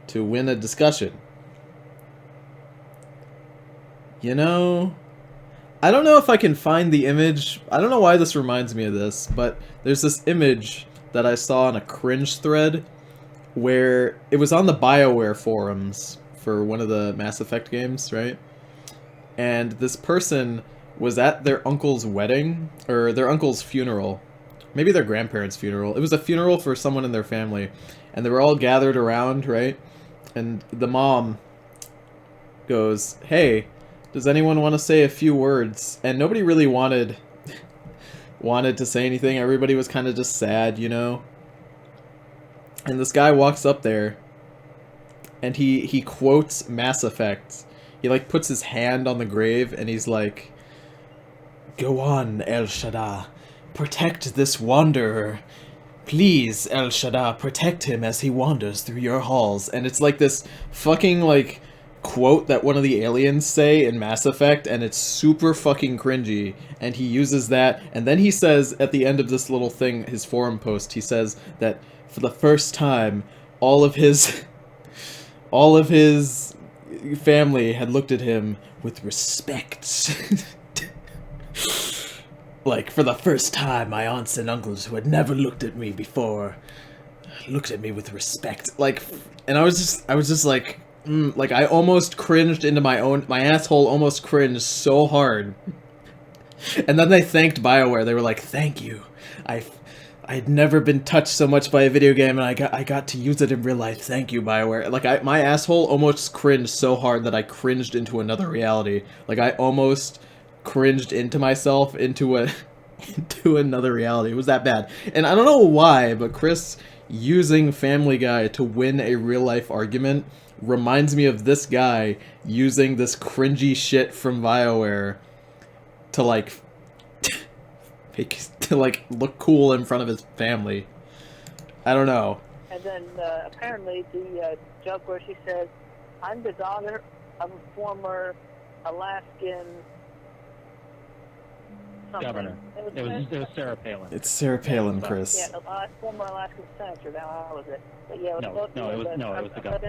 to win a discussion. You know, I don't know if I can find the image. I don't know why this reminds me of this, but there's this image that I saw on a cringe thread where it was on the BioWare forums for one of the Mass Effect games, right? And this person was at their uncle's wedding, or their uncle's funeral. Maybe their grandparents' funeral. It was a funeral for someone in their family. And they were all gathered around, right? And the mom goes, "Hey, does anyone want to say a few words?" And nobody really wanted to say anything. Everybody was kind of just sad, you know? And this guy walks up there, and he quotes Mass Effect. He, like, puts his hand on the grave, and he's like, Go on, El Shaddai. Protect this wanderer. Please, El Shaddai, protect him as he wanders through your halls. And it's like this fucking, like, quote that one of the aliens say in Mass Effect, and it's super fucking cringy. And he uses that, and then he says, at the end of this little thing, his forum post, he says that for the first time, all of his family had looked at him with respect. Like, for the first time, my aunts and uncles who had never looked at me before looked at me with respect. Like, and I was just like, like, I almost cringed into my asshole almost cringed so hard. And then they thanked BioWare. They were like, thank you. I'd never been touched so much by a video game, and I got to use it in real life. Thank you, BioWare. Like, my asshole almost cringed so hard that I cringed into another reality. Like, I almost cringed into myself into another reality. It was that bad. And I don't know why, but Chris using Family Guy to win a real-life argument reminds me of this guy using this cringy shit from BioWare to, like, look cool in front of his family. I don't know. And then apparently the joke where she says, "I'm the daughter of a former Alaskan something." Governor. It was Sarah Palin. It's Sarah Palin, Chris. Yeah, former Alaskan senator. Now, how was it? But yeah, it was the governor. But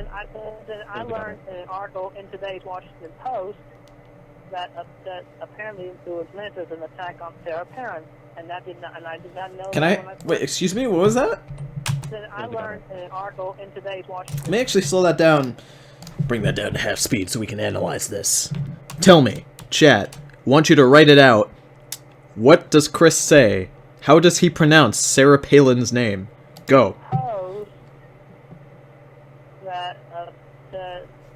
then I learned in an article in today's Washington Post that apparently there was meant as an attack on Sarah Palin, and I did not know. Can I wait? Excuse me. What was that? Then I learned in an article in today's Washington. Let me actually slow that down. Bring that down to half speed so we can analyze this. Tell me, chat. Want you to write it out. What does Chris say? How does he pronounce Sarah Palin's name? Go. Post that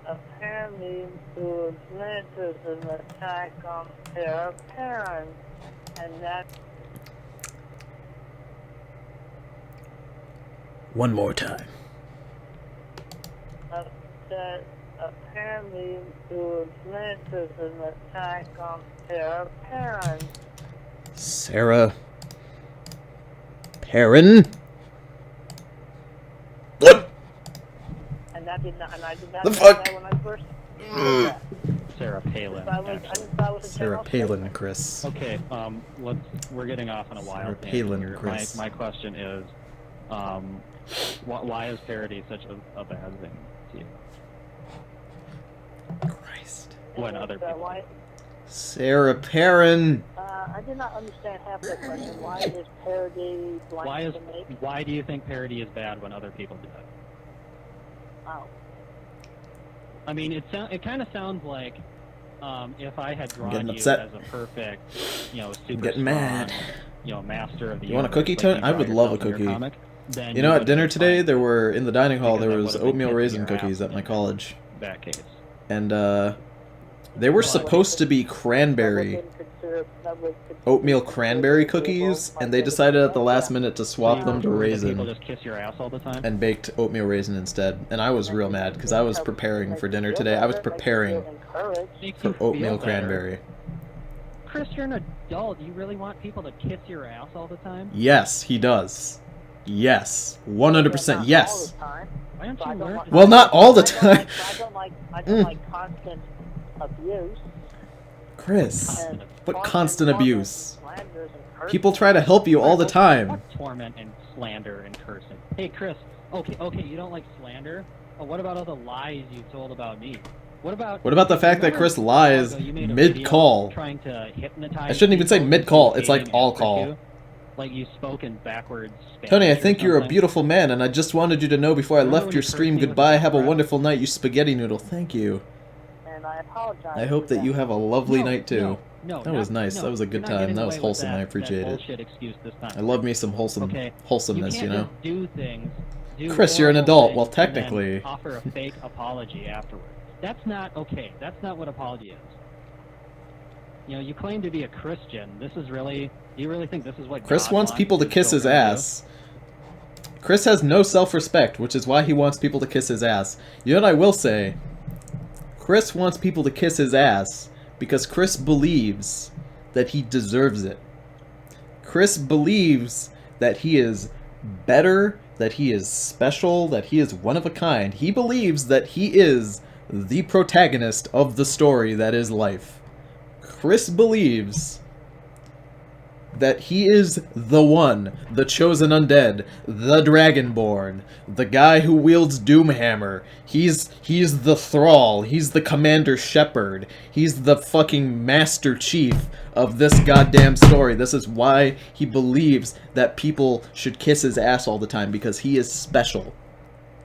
apparently there was meant as an attack on Sarah Palin, and that. One more time. That apparently there was meant as an attack on Sarah Palin. Sarah Palin? What? And I did not The know fuck? that when I first heard that. Sarah Palin. I just thought it was a Sarah general Palin, statement. Chris. Okay, we're getting off on a wild Sarah tangent Palin, here. Chris. My question is, why is parody such a bad thing to you? Christ. When other people... Why, Sarah Palin. I did not understand half that question. Why is parody blank to me? Why do you think parody is bad when other people do it? Oh. I mean, it kind of sounds like if I had drawn getting you upset. as a perfect, super I'm getting strong, mad. master of the You want a universe, cookie, like Tony? you I draw would love a yourself in your cookie. comic, then You know, at would dinner be today, fine there were, in the dining hall, because there that was would've been oatmeal kissing raisin your cookies ass at my in college. that case. And, they were supposed to be cranberry, oatmeal cranberry cookies, and they decided at the last minute to swap them to People raisin just kiss your ass all the time. and baked oatmeal raisin instead. And I was real mad, because I was preparing for dinner today. I was preparing Makes for you feel oatmeal better. cranberry. Chris, you're an adult. You really want people to kiss your ass all the time? Yes, he does. Yes. 100% yes. Why don't you learn? Well, not all the time. I don't like constant abuse. Chris, And what constant abuse? slanders, and cursing. People try to help you all the time. What torment and slander and cursing? Hey, Chris. Okay, you don't like slander? Oh, what about all the lies you told about me? What about the fact that Chris lies mid-call? Trying to hypnotize I shouldn't even say people mid-call, into it's like dating all after call. you? Like you spoke in backwards Spanish. Tony, I or think you're a something? beautiful man, and I just wanted you to know before I Remember left when your you cursed stream me with goodbye. the Have a breath? wonderful night, you spaghetti noodle. Thank you. And I apologize. I hope for that you have a lovely night too. No, That was nice. That was a good you're not time. getting That was away with wholesome. I that appreciate it. bullshit excuse this time. I love me some wholesomeness, you you can't know? just do things. Chris, you're an adult. things Well, and then technically. offer a fake apology afterward. That's not okay. That's not what apology is. You know, you claim to be a Christian. This is really. You really think this is what Chris God wants people to his kiss his children to do? ass. Chris has no self-respect, which is why he wants people to kiss his ass. You know what I will say? Chris wants people to kiss his ass because Chris believes that he deserves it. Chris believes that he is better, that he is special, that he is one of a kind. He believes that he is the protagonist of the story that is life. Chris believes that he is the one, the chosen undead, the dragonborn, the guy who wields Doomhammer. He's the thrall, he's the commander shepherd, he's the fucking master chief of this goddamn story. This is why he believes that people should kiss his ass all the time, because he is special.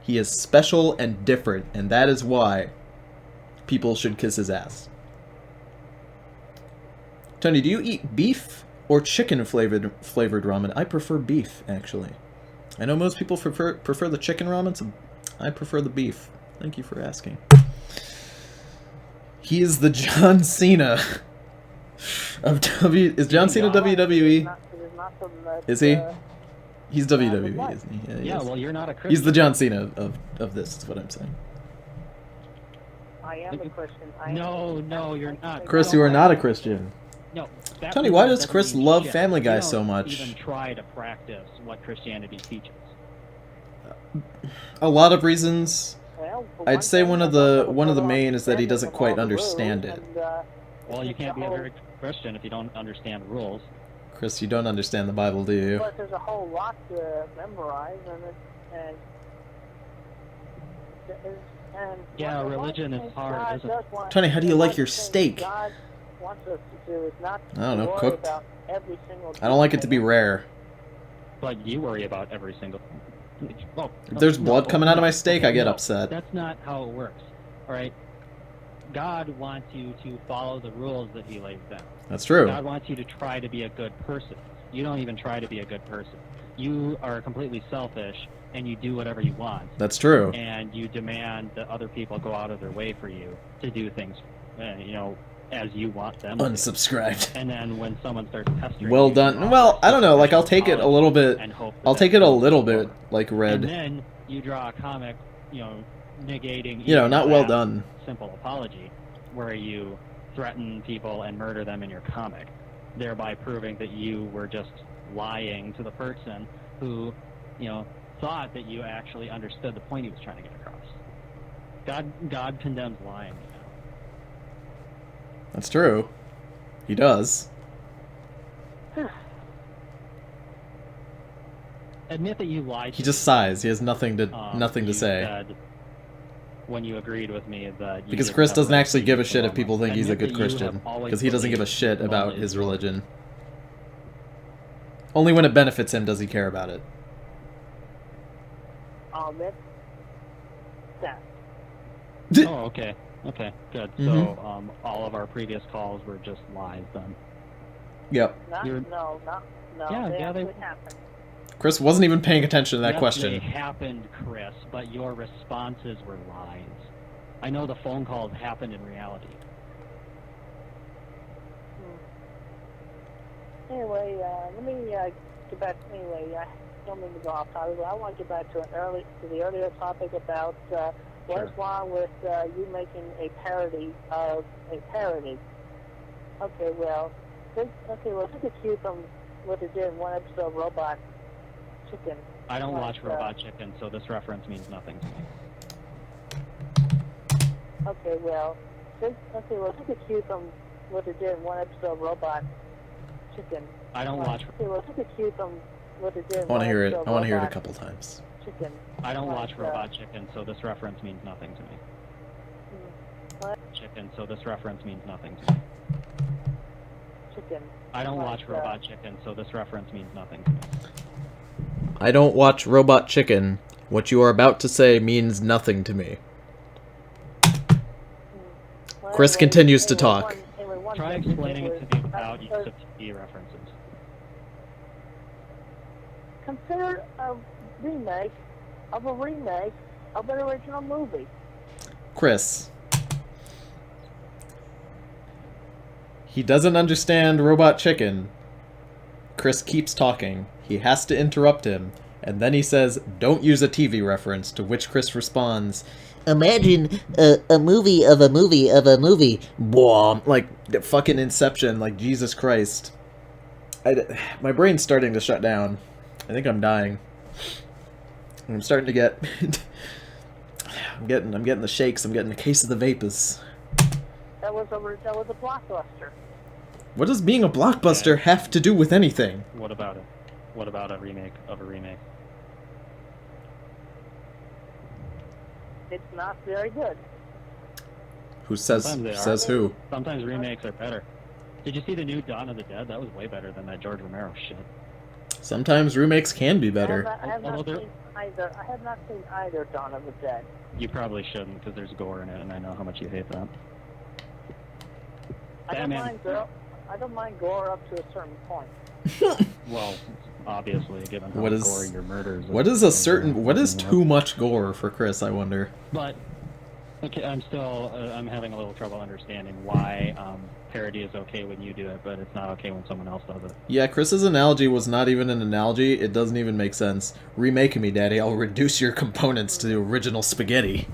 He is special and different, and that is why people should kiss his ass. Tony, do you eat beef or chicken flavored ramen? I prefer beef, actually. I know most people prefer the chicken ramen, so I prefer the beef. Thank you for asking. He is the John Cena of Is John Cena WWE? Is he? He's WWE, isn't he? Yeah, Yeah, well, you're not a Christian. He's the John Cena of this, is what I'm saying. I am a Christian. No, you're not. Chris, you are not a Christian. No. Tony, why does Chris mean love shit. Family Guy You don't so much? even try to practice what Christianity teaches. A lot of reasons. Well, I'd say one of the main is that he doesn't quite understand it. Well, you can't be a very Christian if you don't understand rules. Chris, you don't understand the Bible, do you? But there's a whole lot to memorize, and Yeah, religion is hard, isn't it? Tony, how do you like your steak? God wants us to do is not I don't know, worry cooked? about every single I don't like it to be rare. But you worry about every single... Oh, If there's blood no, coming out of my no, steak, I get no, upset. That's not how it works. Alright? God wants you to follow the rules that he lays down. That's true. God wants you to try to be a good person. You don't even try to be a good person. You are completely selfish, and you do whatever you want. That's true. And you demand that other people go out of their way for you to do things, as you want them to. Unsubscribed. And then when someone starts pestering Well you, done. Well, I don't know, like, I'll take it a little bit... and hope I'll that take it a goes little forward. bit, like, red. And then you draw a comic, negating... You know, even not well that done. simple apology, where you threaten people and murder them in your comic, thereby proving that you were just lying to the person who, thought that you actually understood the point he was trying to get across. God condemns lying. That's true. He does. Admit that you lied. He just sighs. He has nothing to you say. said when you agreed with me that you Because didn't Chris have doesn't a actually give a religion shit if diploma. people think he's a Admit good that you Christian. have always Because he doesn't give a believed shit about only his one. religion. Only when it benefits him does he care about it. I'll admit that. Oh, okay. Okay, good. Mhm. So, all of our previous calls were just lies then. Yep. You're- No, Yeah, they yeah, they- actually happened. Chris wasn't even paying attention to that Yes, question. They happened, Chris, but your responses were lies. I know the phone calls happened in reality. Anyway, let me get back. Anyway, I don't mean to go off topic, but I want to get back to the earlier topic about what's wrong with you making a parody of a parody. Okay, well, take a cue from what they did in one episode of Robot Chicken. I don't watch Robot Chicken, so this reference means nothing to me. Okay, well, take a cue from what they did in one episode of Robot Chicken. I don't watch. Okay, well, take a cue from what they did in I want to hear it. episode I want to hear it a Robot couple times. Chicken. I don't watch Robot Chicken, so this reference means nothing to me. What? Chicken, so this reference means nothing to me. Chicken. I don't watch Robot Chicken, so this reference means nothing to me. I don't watch Robot Chicken. What you are about to say means nothing to me. Well, Chris continues to talk. one Try thing explaining was- it to me without use of TV references. Consider a remake of an original movie. Chris. He doesn't understand Robot Chicken. Chris keeps talking. He has to interrupt him. And then he says, don't use a TV reference, to which Chris responds, Imagine a movie of a movie of a movie. Blah, like the fucking Inception, like Jesus Christ. My brain's starting to shut down. I think I'm dying. I'm starting to get I'm getting the shakes, I'm getting a case of the vapors. That was a blockbuster. What does being a blockbuster have to do with anything? What about it? What about a remake of a remake? It's not very good. Who says who? Sometimes remakes are better. Did you see the new Dawn of the Dead? That was way better than that George Romero shit. Sometimes remakes can be better. I have not seen either Dawn of the Dead. You probably shouldn't, because there's gore in it, and I know how much you hate that. I don't mind gore up to a certain point. Well, obviously, given how gory your murders. What is too much gore for Chris, I wonder? But okay, I'm having a little trouble understanding why parody is okay when you do it, but it's not okay when someone else does it. Yeah, Chris's analogy was not even an analogy. It doesn't even make sense. Remake me, Daddy. I'll reduce your components to the original spaghetti.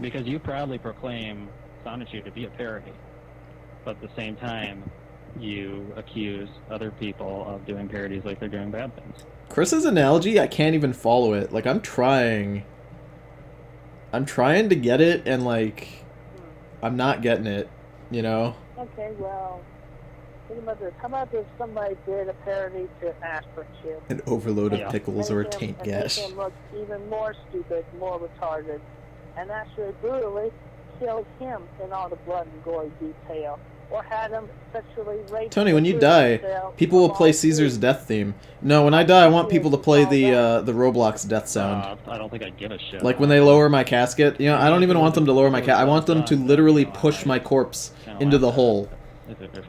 Because you proudly proclaim Sonichu to be a parody, but at the same time, you accuse other people of doing parodies like they're doing bad things. Chris's analogy, I can't even follow it. Like, I'm trying to get it, and like, I'm not getting it, you know? Okay, well, think about this. How about if somebody did a parody to Aspirin Chip? An overload of pickles or a taint gash. Make him look even more stupid, more retarded, and actually brutally killed him in all the blood and gory detail. Or had him sexually raped. Tony, when you die, people will play Caesar's death theme. No, when I die, I want people to play the Roblox death sound. I don't think I'd give a shit. Like when they lower my casket, you know, I don't even want them to lower my casket. I want them to literally push my corpse into the hole.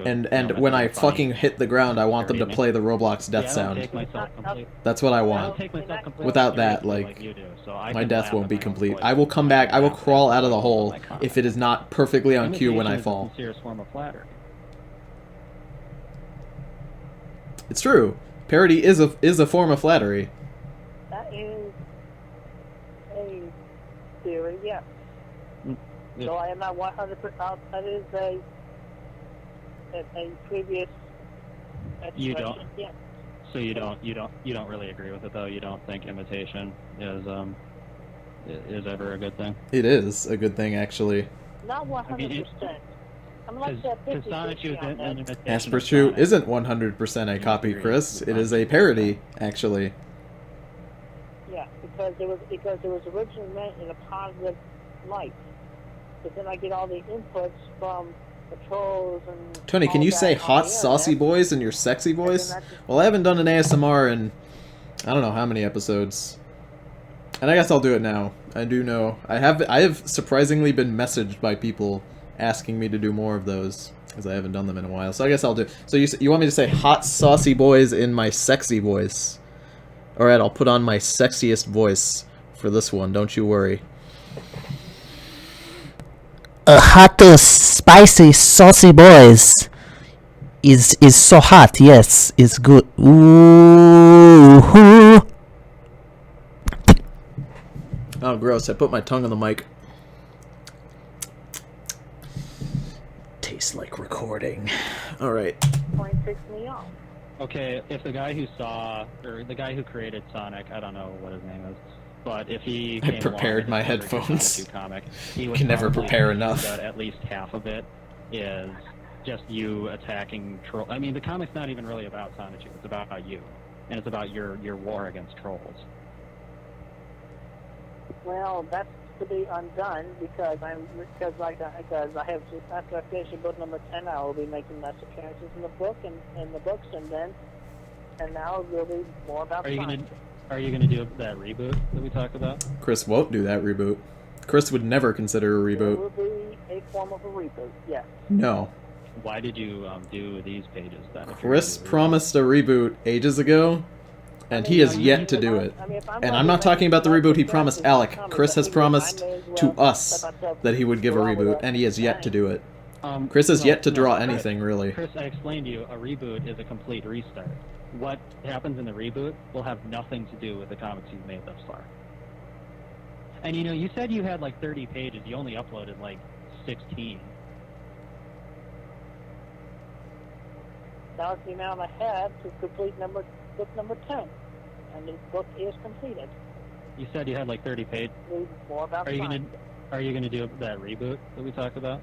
And when I fucking hit the ground, I want them to play the Roblox death sound. That's what I want. Without that, like, my death won't be complete. I will come back, I will crawl out of the hole if it is not perfectly on cue when I fall. It's true. Parody is a form of flattery. That is a theory, yes. So I am not 100%. That is a previous expression. You don't. Yes. So you don't really agree with it though. You don't think imitation is ever a good thing. It is a good thing, actually. Not 100%. I'm like that 50-50. Asperchu isn't 100% a copy, Chris. It is a parody, actually. Yeah, because it was originally meant in a positive light. But then I get all the inputs from the trolls and Tony, can you say hot saucy boys in your sexy voice? Well, I haven't done an ASMR in I don't know how many episodes. And I guess I'll do it now. I do know. I have surprisingly been messaged by people asking me to do more of those, because I haven't done them in a while. So I guess I'll do. So you want me to say hot saucy boys in my sexy voice? Alright, I'll put on my sexiest voice for this one, don't you worry. A hot, spicy, saucy boys is so hot. Yes, it's good. Ooh. Oh, gross! I put my tongue on the mic. Tastes like recording. All right. Point ticks me off. Okay, if the guy who created Sonic, I don't know what his name is, but if he I prepared my headphones. Comic, he would can never prepare enough. That at least half of it is just you attacking troll. I mean, the comic's not even really about Sonic. It's about you, and it's about your war against trolls. Well, that's to be undone because I have just, after I finish book number 10, I will be making less appearances in the book and the books, and now it will be more about. Are you gonna do that reboot that we talked about? Chris won't do that reboot. Chris would never consider a reboot. It will be a form of a reboot. Yes. No. Why did you do these pages then? Chris promised a reboot ages ago, and he has yet to do it. And I'm not talking about the reboot he promised Alec. Chris has promised to us that he would give a reboot, and he has yet to do it. Chris has yet to draw anything, really. Chris, I explained to you, a reboot is a complete restart. What happens in the reboot will have nothing to do with the comics you've made thus far. And you know, you said you had like 30 pages. You only uploaded like 16. That was the amount I had to complete book number 10. And the book is completed. You said you had like 30 pages. Need more about Are you science. gonna do that reboot that we talked about?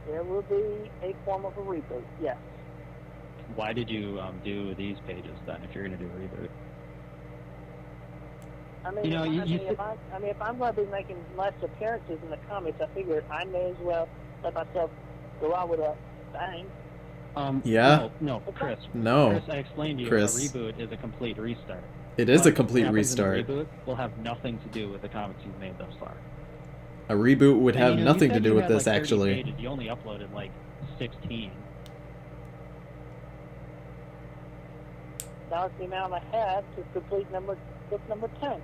There will be a form of a reboot, yes. Why did you do these pages then if you're gonna do a reboot? I mean, You know, if I'm going to be making less appearances in the comics, I figured I may as well let myself go out with a bang. Yeah? No, Chris. No. Chris, I explained to you, Chris. a reboot is a complete restart. It is a What complete happens in a restart. reboot will have nothing to do with the comics you've made thus far. A reboot would And, have you know, nothing you to said do you with had, this, like, 30 actually. pages. You only uploaded like 16. That was the amount I had to complete book number 10.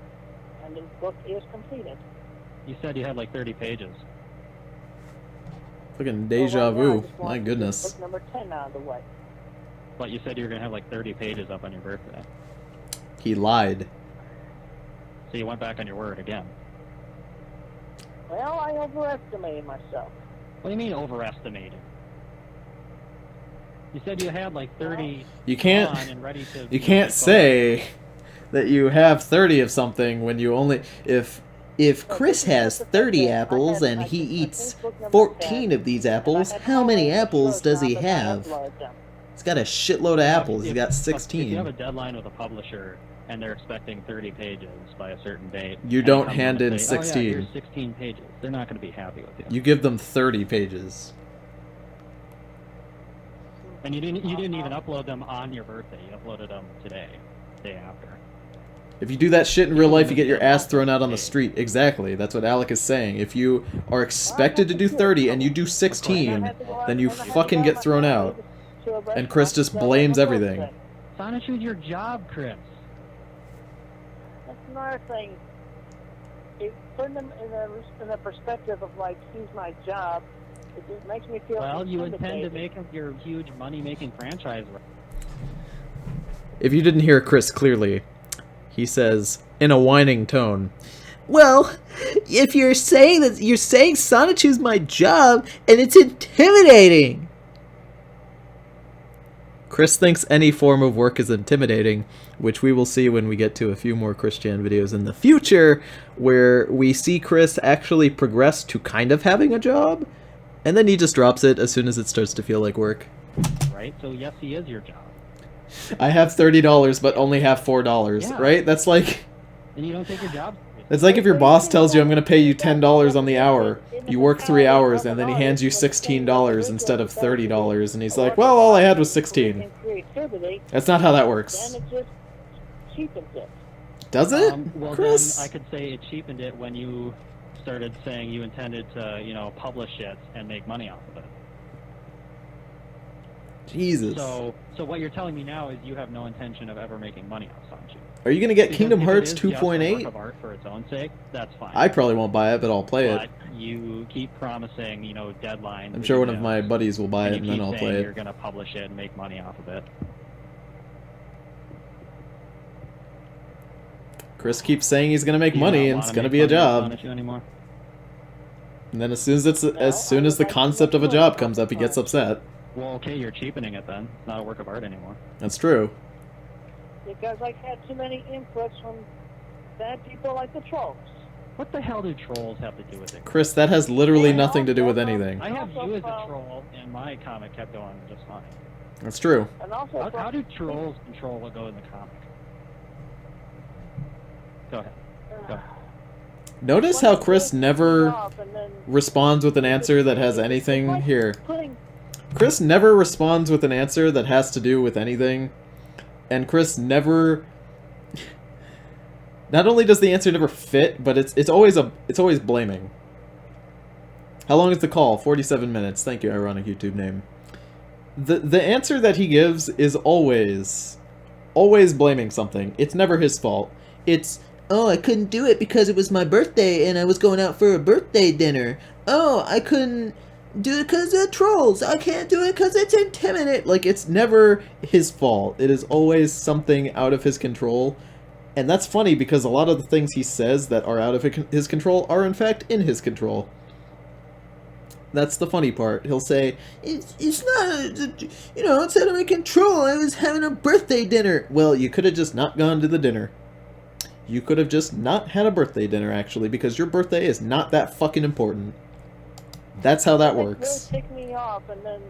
And the book is completed. You said you had like 30 pages. Fucking So deja right now, I vu. just My want to get goodness. book number 10 out of the way. But you said you were gonna have like 30 pages up on your birthday. He lied. So you went back on your word again. Well, I overestimated myself. What do you mean overestimated? You said you had like 30 You can't- on and ready to. You can't say that you have 30 of something when you only... If Chris has 30 apples and he eats 14 of these apples, how many apples does he have? He's got a shitload of apples. He's got If you have 16. a deadline with a publisher and they're expecting 30 pages by a certain date, You and don't come hand and in say, "Oh, yeah, 16. here's 16 pages." They're not going to be happy with you. You give them 30 pages. And you didn't even upload them on your birthday. You uploaded them today, day after. If you do that shit in real life, you get your ass thrown out on the street. Exactly. That's what Alec is saying. If you are expected to do 30 and you do 16, then you fucking get thrown out. And Chris just blames everything. Sonichu's your job, Chris. That's another thing. Putting them in a perspective of like, he's my job, it just makes me feel. Well, you intend to intimidated. make him your huge money-making franchise. If you didn't hear Chris clearly, he says, in a whining tone, "Well, if you're saying Sonichu's my job, and it's intimidating." Chris thinks any form of work is intimidating, which we will see when we get to a few more Christian videos in the future, where we see Chris actually progress to kind of having a job, and then he just drops it as soon as it starts to feel like work. Right? So yes, he is your job. I have $30, but only have $4, Yeah. right? That's like... And you don't take your job. It's like if your boss tells you I'm going to pay you $10 on the hour, you work 3 hours, and then he hands you $16 instead of $30, and he's like, well, all I had was 16. And creativity, That's not how that then works. it just cheapens it. Does it, Well, Chris? then I could say it cheapened it when you started saying you intended to, publish it and make money off of it. Jesus. So what you're telling me now is you have no intention of ever making money off Sonichu. Are you going to get Because Kingdom if it Hearts is just a work 2.8? of art for its own sake, that's fine. I probably won't buy it, but I'll play it. But you keep promising, deadlines. I'm sure one of my buddies will buy it, and then I'll play You're it. going to publish it and make money off of it. Chris keeps saying he's going to make Do you money, not and wanna it's going to make be a money off job. Sonichu anymore? And then as soon as the concept of a job comes up, he gets upset. Well, okay, you're cheapening it then. It's not a work of art anymore. That's true. Because I've had too many inputs from bad people like the trolls. What the hell do trolls have to do with it? Chris, that has literally nothing to do with anything. I have you as a troll, and my comic kept going just fine. That's true. And also How do trolls control what goes in the comic? Go ahead. Go. Notice how Chris never responds with an answer that has anything here. Chris never responds with an answer that has to do with anything. And Chris never... Not only does the answer never fit, but it's always blaming. How long is the call? 47 minutes. Thank you, ironic YouTube name. The answer that he gives is always blaming something. It's never his fault. It's, oh, I couldn't do it because it was my birthday and I was going out for a birthday dinner. Oh, I couldn't do it because of trolls. I can't do it because it's intimidating. Like, it's never his fault. It is always something out of his control. And that's funny because a lot of the things he says that are out of his control are in fact in his control. That's the funny part. He'll say, it's not, you know, it's out of my control. I was having a birthday dinner. Well, you could have just not gone to the dinner. You could have just not had a birthday dinner, actually, because your birthday is not that fucking important. That's how that works. It really ticked me off, and then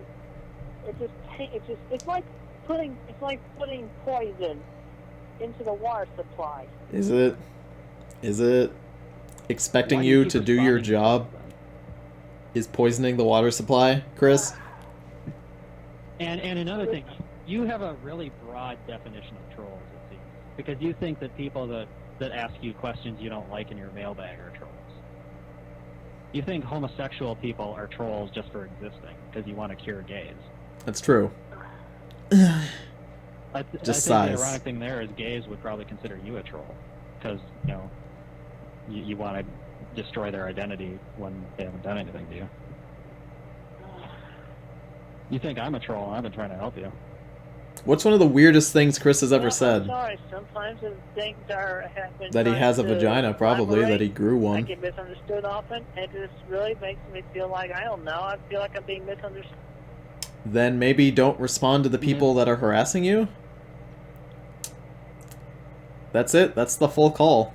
it's like putting poison into the water supply. Is it? Is it? Expecting Why do you keep to do your responding to job this, then? is poisoning the water supply, Chris? And another thing, you have a really broad definition of trolls, it seems, because you think that people that ask you questions you don't like in your mailbag are trolls. You think homosexual people are trolls just for existing because you want to cure gays. That's true. I think Just the size. ironic thing there is gays would probably consider you a troll because you know you want to destroy their identity when they haven't done anything to you. You think I'm a troll, and I've been trying to help you. What's one of the weirdest things Chris has ever I'm said? sorry, sometimes the things have been That he trying has a to vagina, probably, that he elaborate. grew I one. get misunderstood often, and it just really makes me feel like, I don't know, I feel like I'm being misunderstood. Then maybe don't respond to the people that are harassing you? That's it. That's the full call.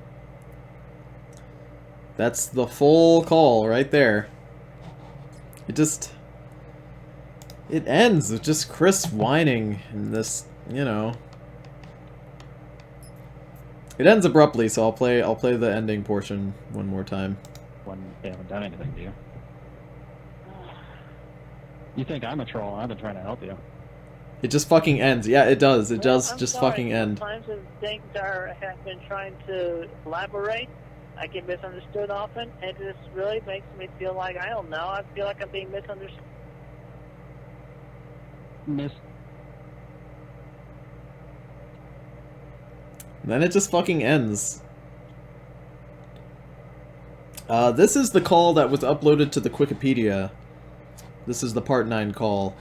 That's the full call right there. It ends with just Chris whining and this, you know. It ends abruptly, so I'll play the ending portion one more time. When they haven't done anything to you. You think I'm a troll, and I've been trying to help you. It just fucking ends. Yeah, it does. It Well, does I'm just sorry, fucking end. Sometimes the things have been trying to elaborate. I get misunderstood often, and it just really makes me feel like, I don't know, I feel like I'm being misunderstood. Then it just fucking ends. This is the call that was uploaded to the Wikipedia. This is the Part 9 call.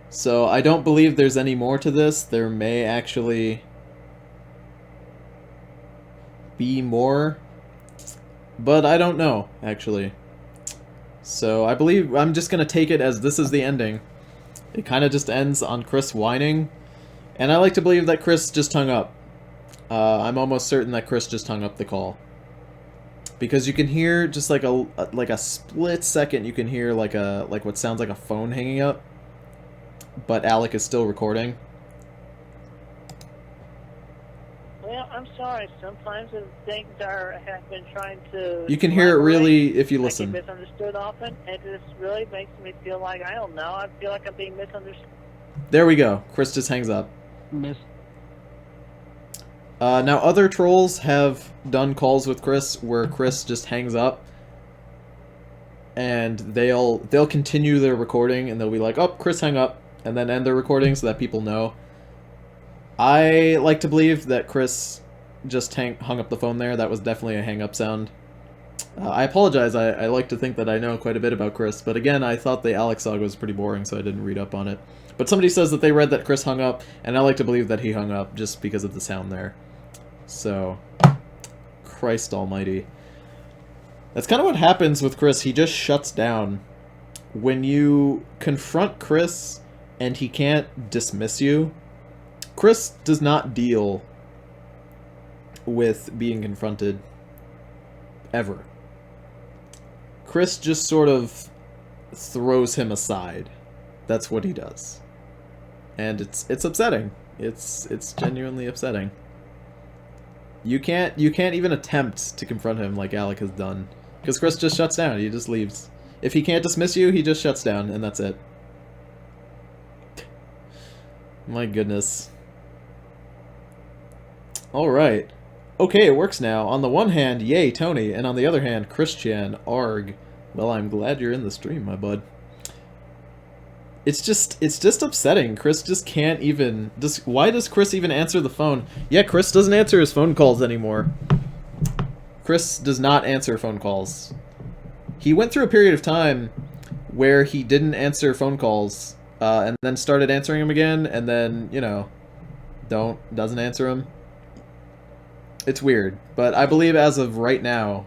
So I don't believe there's any more to this. There may actually be more. But I don't know, actually. So I believe I'm just gonna take it as this is the ending. It kind of just ends on Chris whining. And I like to believe that Chris just hung up. I'm almost certain that Chris just hung up the call. Because you can hear just like a split second, you can hear like what sounds like a phone hanging up. But Alec is still recording. Well, I'm sorry, sometimes the things have been trying to You can hear it really if you I listen. get misunderstood often, and it just really makes me feel like, I don't know, I feel like I'm being misunderstood. There we go. Chris just hangs up. Now other trolls have done calls with Chris where Chris just hangs up. And they'll continue their recording and they'll be like, oh, Chris hung up. And then end their recording so that people know. I like to believe that Chris just hung up the phone there. That was definitely a hang-up sound. I apologize. I like to think that I know quite a bit about Chris. But again, I thought the Alex saga was pretty boring, so I didn't read up on it. But somebody says that they read that Chris hung up, and I like to believe that he hung up just because of the sound there. So, Christ almighty. That's kind of what happens with Chris. He just shuts down. When you confront Chris and he can't dismiss you, Chris does not deal with being confronted ever. Chris just sort of throws him aside. That's what he does. And it's upsetting. It's genuinely upsetting. You can't even attempt to confront him like Alec has done. Because Chris just shuts down, he just leaves. If he can't dismiss you, he just shuts down, and that's it. My goodness. Alright. Okay, it works now. On the one hand, yay, Tony, and on the other hand, Christian, arg. Well, I'm glad you're in the stream, my bud. It's just upsetting. Chris just can't even... why does Chris even answer the phone? Yeah, Chris doesn't answer his phone calls anymore. Chris does not answer phone calls. He went through a period of time where he didn't answer phone calls, and then started answering them again, and then, you know, doesn't answer them. It's weird, but I believe as of right now,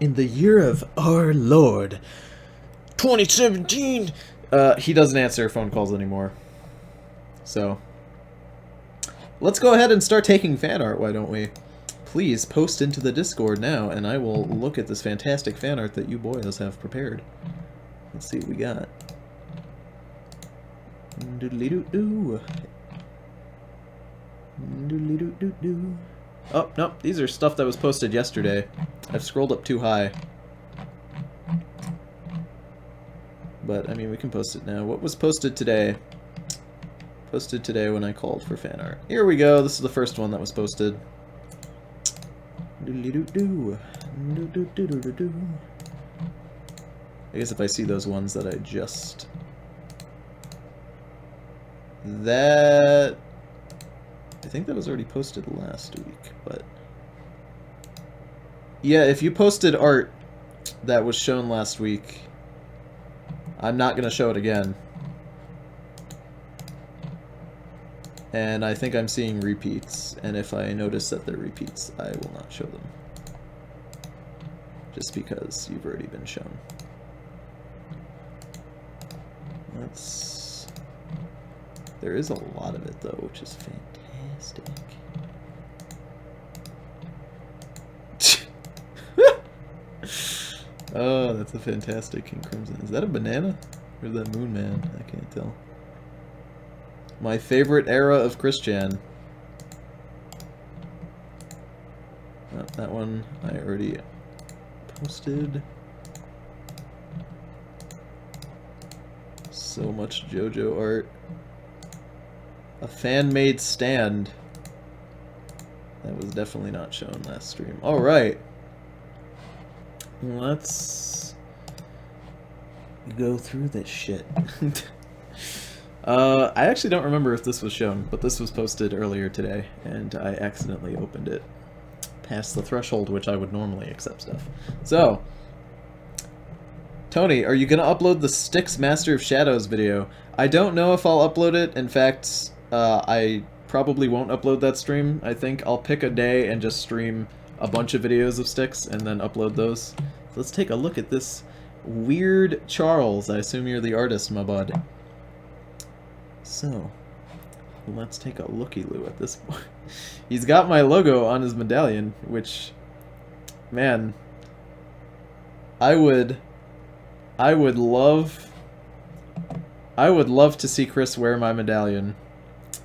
in the year of our Lord, 2017, he doesn't answer phone calls anymore. So, let's go ahead and start taking fan art, why don't we? Please post into the Discord now, and I will look at this fantastic fan art that you boys have prepared. Let's see what we got. Doodly-doo-doo. Doodly-doo-doo-doo. Oh, no, these are stuff that was posted yesterday. I've scrolled up too high. But, I mean, we can post it now. What was posted today? Posted today when I called for fan art. Here we go. This is the first one that was posted. Doodly-doo-doo. Doo-doo-doo-doo-doo. I guess if I see those ones that I just... That... I think that was already posted last week, but... Yeah, if you posted art that was shown last week, I'm not going to show it again. And I think I'm seeing repeats, and if I notice that they're repeats, I will not show them. Just because you've already been shown. Let's... There is a lot of it, though, which is fantastic. Oh, that's a fantastic King Crimson. Is that a banana? Or is that Moon Man? I can't tell. My favorite era of Christian. Oh, that one I already posted. So much JoJo art. A fan-made stand. That was definitely not shown last stream. Alright. Let's go through this shit. I actually don't remember if this was shown, but this was posted earlier today, and I accidentally opened it past the threshold which I would normally accept stuff. So, Tony, are you going to upload the Styx Master of Shadows video? I don't know if I'll upload it. In fact, I probably won't upload that stream. I think I'll pick a day and just stream a bunch of videos of Styx and then upload those. So let's take a look at this weird Charles. I assume you're the artist, my bud. So, let's take a looky-loo at this one. He's got my logo on his medallion, which, man, I would love to see Chris wear my medallion.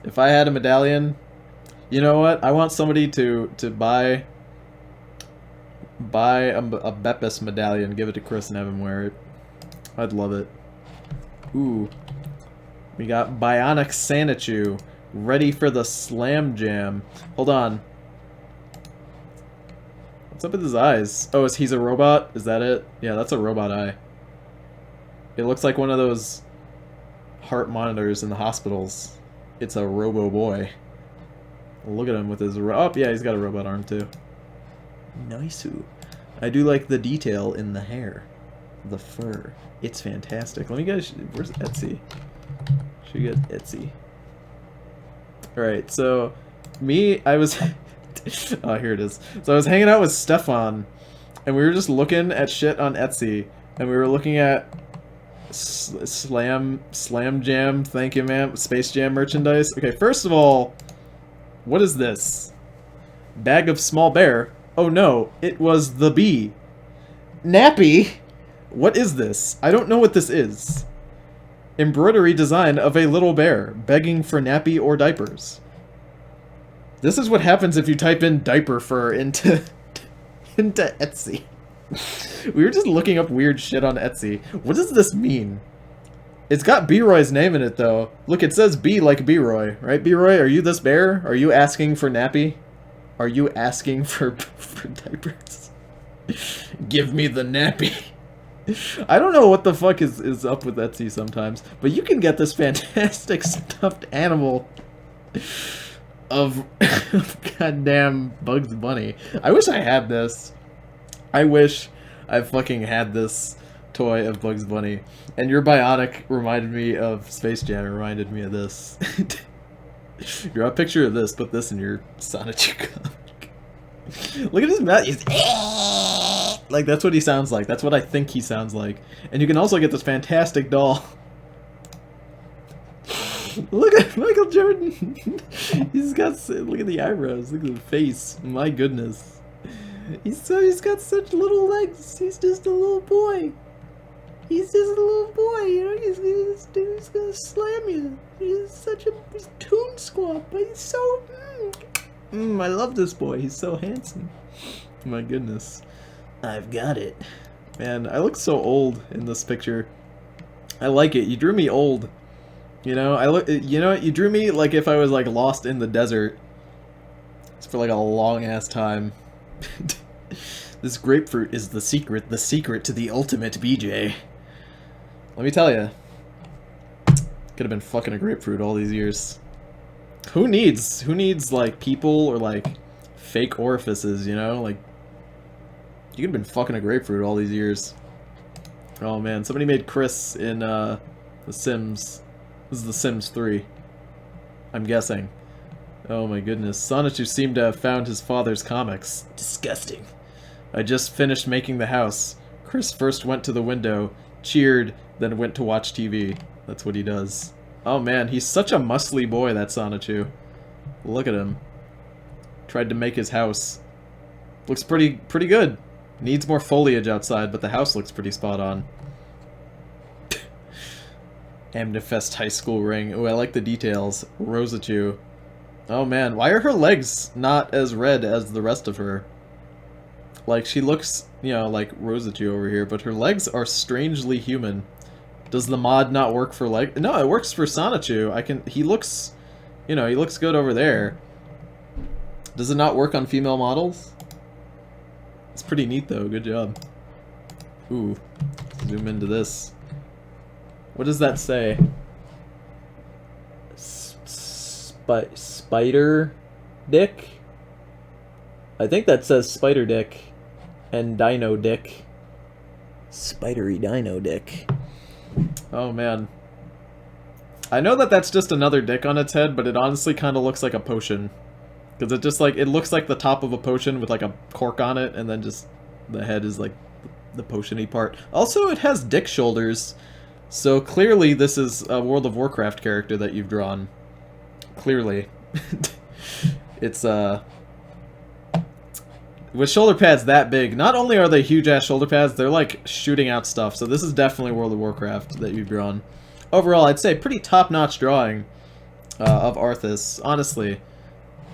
If I had a medallion, you know what? I want somebody to buy a Beppis medallion, give it to Chris, and have him wear it. I'd love it. Ooh. We got Bionic Sanichu, ready for the Slam Jam. Hold on. What's up with his eyes? Oh, he's a robot? Is that it? Yeah, that's a robot eye. It looks like one of those heart monitors in the hospitals. It's a Robo Boy. Look at him with his... Oh, yeah, he's got a robot arm, too. Nice. I do like the detail in the hair. The fur. It's fantastic. Let me guys... Where's Etsy? Should we get Etsy? Alright, so... I was... Oh, here it is. So I was hanging out with Stefan, and we were just looking at shit on Etsy, and we were looking at Slam Jam, thank you ma'am, Space Jam merchandise. Okay, first of all, what is this? Bag of small bear? Oh no, it was the bee. Nappy? What is this? I don't know what this is. Embroidery design of a little bear, begging for nappy or diapers. This is what happens if you type in diaper fur into Etsy. We were just looking up weird shit on Etsy. What does this mean? It's got B-Roy's name in it, though. Look, it says B like B-Roy. Right, B-Roy? Are you this bear? Are you asking for nappy? Are you asking for diapers? Give me the nappy. I don't know what the fuck is up with Etsy sometimes, but you can get this fantastic stuffed animal of goddamn Bugs Bunny. I wish I had this. I wish I fucking had this toy of Bugs Bunny. And your Bionic reminded me of Space Jam. It reminded me of this. Draw a picture of this. Put this in your Sonic comic. Look at his mouth. He's like, that's what he sounds like. That's what I think he sounds like. And you can also get this fantastic doll. Look at Michael Jordan. He's got, look at the eyebrows. Look at the face. My goodness. He's got such little legs. He's just a little boy. He's just a little boy, you know. He's gonna slam you. He's toon squat, but he's so. I love this boy. He's so handsome. My goodness. I've got it. Man, I look so old in this picture. I like it. You drew me old. You know, you know what? You drew me like if I was like lost in the desert. It's for like a long ass time. This grapefruit is the secret to the ultimate BJ. Let me tell you. Could have been fucking a grapefruit all these years. Who needs like people or like fake orifices, you know? Like, you could have been fucking a grapefruit all these years. Oh man, somebody made Chris in The Sims. This is The Sims 3. I'm guessing. Oh my goodness. Sonichu seemed to have found his father's comics. Disgusting. I just finished making the house. Chris first went to the window, cheered, then went to watch TV. That's what he does. Oh man, he's such a muscly boy, that Sonichu. Look at him. Tried to make his house. Looks pretty good. Needs more foliage outside, but the house looks pretty spot on. Amnifest High School ring. Ooh, I like the details. Rosachu. Oh man, why are her legs not as red as the rest of her? Like, she looks, you know, like Rosachu over here, but her legs are strangely human. Does the mod not work for leg? No, it works for Sonichu. He looks, you know, he looks good over there. Does it not work on female models? It's pretty neat though, good job. Ooh, zoom into this. What does that say? Spider dick? I think that says spider dick and dino dick. Spidery dino dick. Oh man. I know that that's just another dick on its head, but it honestly kind of looks like a potion. Because it just like, it looks like the top of a potion with like a cork on it, and then just the head is like the potion-y part. Also, it has dick shoulders, so clearly this is a World of Warcraft character that you've drawn. Clearly. It's, with shoulder pads that big, not only are they huge-ass shoulder pads, they're like shooting out stuff, so this is definitely World of Warcraft that you've drawn. Overall, I'd say pretty top-notch drawing of Arthas, honestly.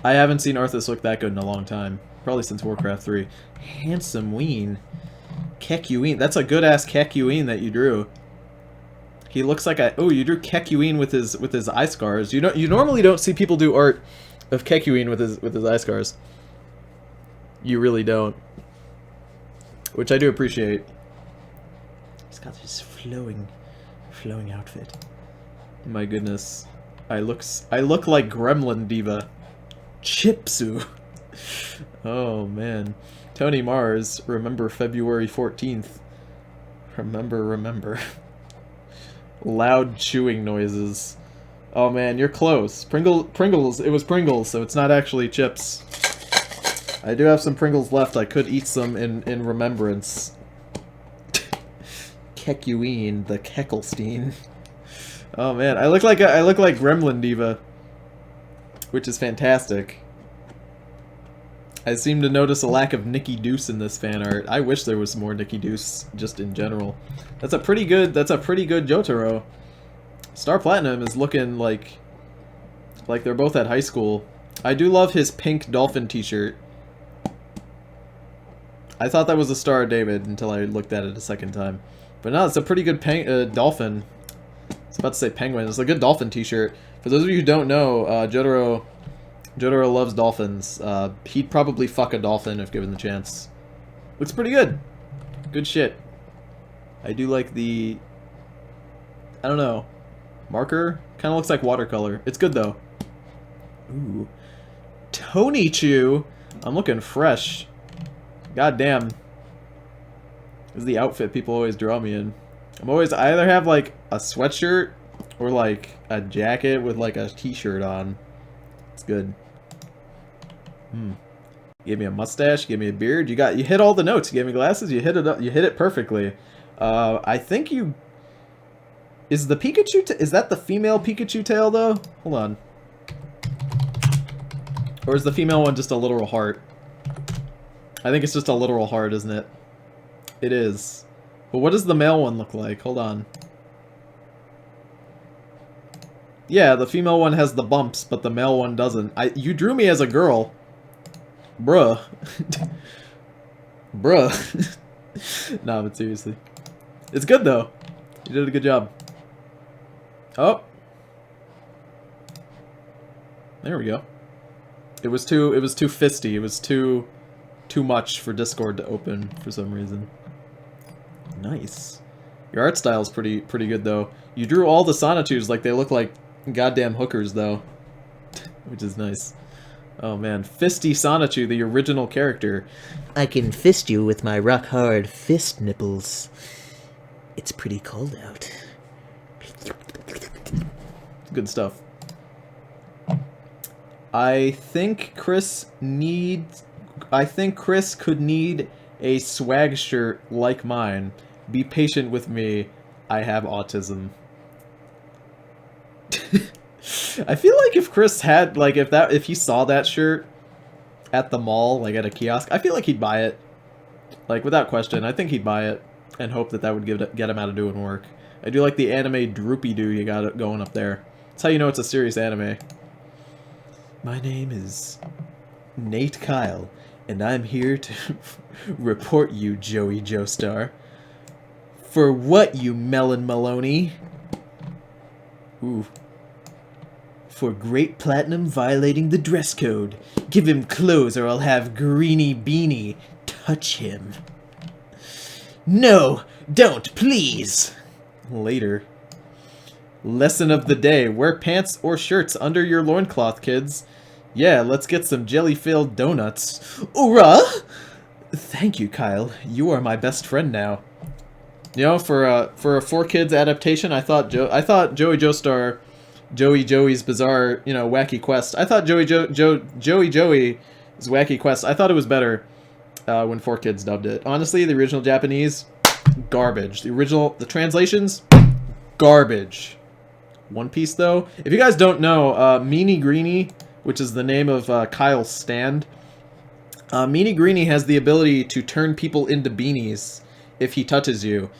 I haven't seen Arthas look that good in a long time. Probably since Warcraft 3. Handsome ween. Kekueen. That's a good-ass Kekueen that you drew. He looks like a... Oh, you drew Kekueen with his eye scars. You normally don't see people do art of Kekueen with his eye scars. You really don't. Which I do appreciate. He's got this flowing outfit. My goodness. I look like Gremlin Diva. Chipsu. Oh man. Tony Mars, remember February 14th. Remember. Loud chewing noises. Oh man, you're close. Pringles, it was Pringles, so it's not actually chips. I do have some Pringles left. I could eat some in remembrance. Kekueen, the Keckelstein. Oh man, I look like Gremlin Diva, which is fantastic. I seem to notice a lack of Nikki Deuce in this fan art. I wish there was more Nikki Deuce just in general. That's a pretty good Jotaro. Star Platinum is looking like they're both at high school. I do love his pink dolphin t-shirt. I thought that was a Star of David until I looked at it a second time. But no, it's a pretty good dolphin. I was about to say penguin. It's a good dolphin t-shirt. For those of you who don't know, Jotaro loves dolphins. He'd probably fuck a dolphin if given the chance. Looks pretty good. Good shit. I do like the... I don't know. Marker? Kind of looks like watercolor. It's good though. Ooh. Tony Chew! I'm looking fresh. God damn. This is the outfit people always draw me in. I either have like a sweatshirt or like a jacket with like a t-shirt on. It's good. You gave me a mustache, you gave me a beard, you hit all the notes. You gave me glasses, you hit it perfectly. I think you... Is the Pikachu... Is that the female Pikachu tail, though? Hold on. Or is the female one just a literal heart? I think it's just a literal heart, isn't it? It is. But what does the male one look like? Hold on. Yeah, the female one has the bumps, but the male one doesn't. You drew me as a girl. Bruh. Bruh. Nah, but seriously. It's good, though. You did a good job. Oh. There we go. It was too fisty. It was too much for Discord to open for some reason. Nice. Your art style is pretty good, though. You drew all the Sonachus like they look like goddamn hookers, though. Which is nice. Oh, man. Fisty Sonichu, the original character. I can fist you with my rock-hard fist nipples. It's pretty cold out. Good stuff. I think Chris could need a swag shirt like mine. Be patient with me. I have autism. I feel like if Chris had, like, if he saw that shirt at the mall, like at a kiosk, I feel like he'd buy it. Like, without question, I think he'd buy it and hope that would get him out of doing work. I do like the anime droopy-doo you got it going up there. That's how you know it's a serious anime. My name is Nate Kyle, and I'm here to report you, Joey Joestar. For what, you Melon Maloney? Ooh. For Great Platinum violating the dress code. Give him clothes or I'll have Greeny Beanie touch him. No, don't, please! Later. Lesson of the day. Wear pants or shirts under your loincloth, kids. Yeah, let's get some jelly-filled donuts. Oorah! Thank you, Kyle. You are my best friend now. You know, for a 4Kids adaptation, I thought Joey Joestar, Joey's Bizarre, you know, Wacky Quest. I thought Joey's Wacky Quest. I thought it was better when 4Kids dubbed it. Honestly, the original Japanese, garbage. The translations, garbage. One Piece, though. If you guys don't know, Meanie Greenie, which is the name of Kyle's stand, Meanie Greenie has the ability to turn people into beanies if he touches you.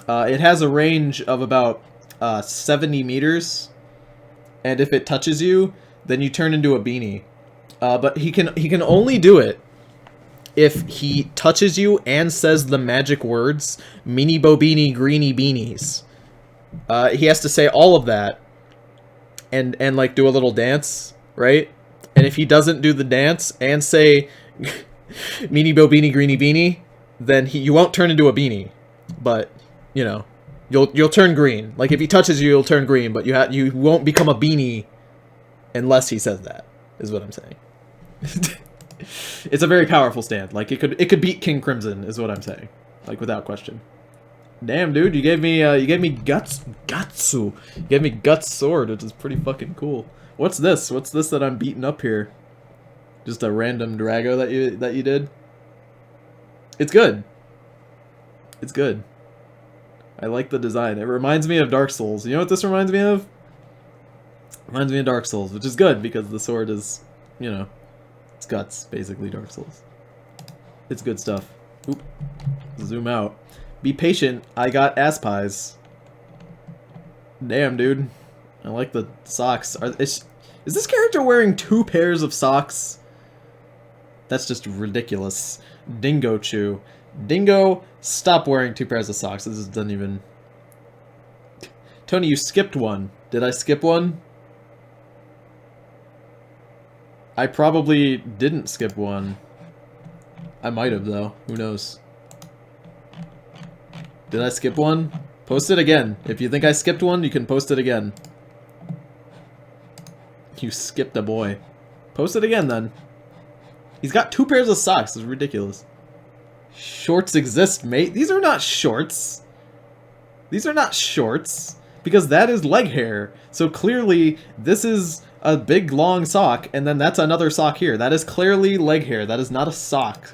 It has a range of about 70 meters, and if it touches you, then you turn into a beanie. But he can only do it if he touches you and says the magic words, Meanie Bo Beanie Greenie Beanies. He has to say all of that, and like do a little dance, right? And if he doesn't do the dance and say Meanie Bo Beanie Greenie Beanie, then you won't turn into a beanie. But you know, you'll turn green. Like if he touches you, you'll turn green, but you won't become a beanie unless he says that. Is what I'm saying. It's a very powerful stand. Like it could beat King Crimson. Is what I'm saying. Like without question. Damn, dude, you gave me Gatsu. You gave me Guts Sword, which is pretty fucking cool. What's this? What's this that I'm beating up here? Just a random Drago that you did? It's good. It's good. I like the design. It reminds me of Dark Souls. You know what this reminds me of? Reminds me of Dark Souls, which is good because the sword is, you know, it's guts, basically Dark Souls. It's good stuff. Oop. Zoom out. Be patient, I got ass pies. Damn, dude. I like the socks. Is this character wearing 2 pairs of socks? That's just ridiculous. Dingo Chew. Dingo, stop wearing 2 pairs of socks. This doesn't even... Tony, you skipped one. Did I skip one? I probably didn't skip one. I might have, though. Who knows? Did I skip one? Post it again. If you think I skipped one, you can post it again. You skipped a boy. Post it again, then. He's got 2 pairs of socks. It's ridiculous. Shorts exist, mate. These are not shorts. These are not shorts. Because that is leg hair. So clearly, this is a big long sock, and then that's another sock here. That is clearly leg hair. That is not a sock.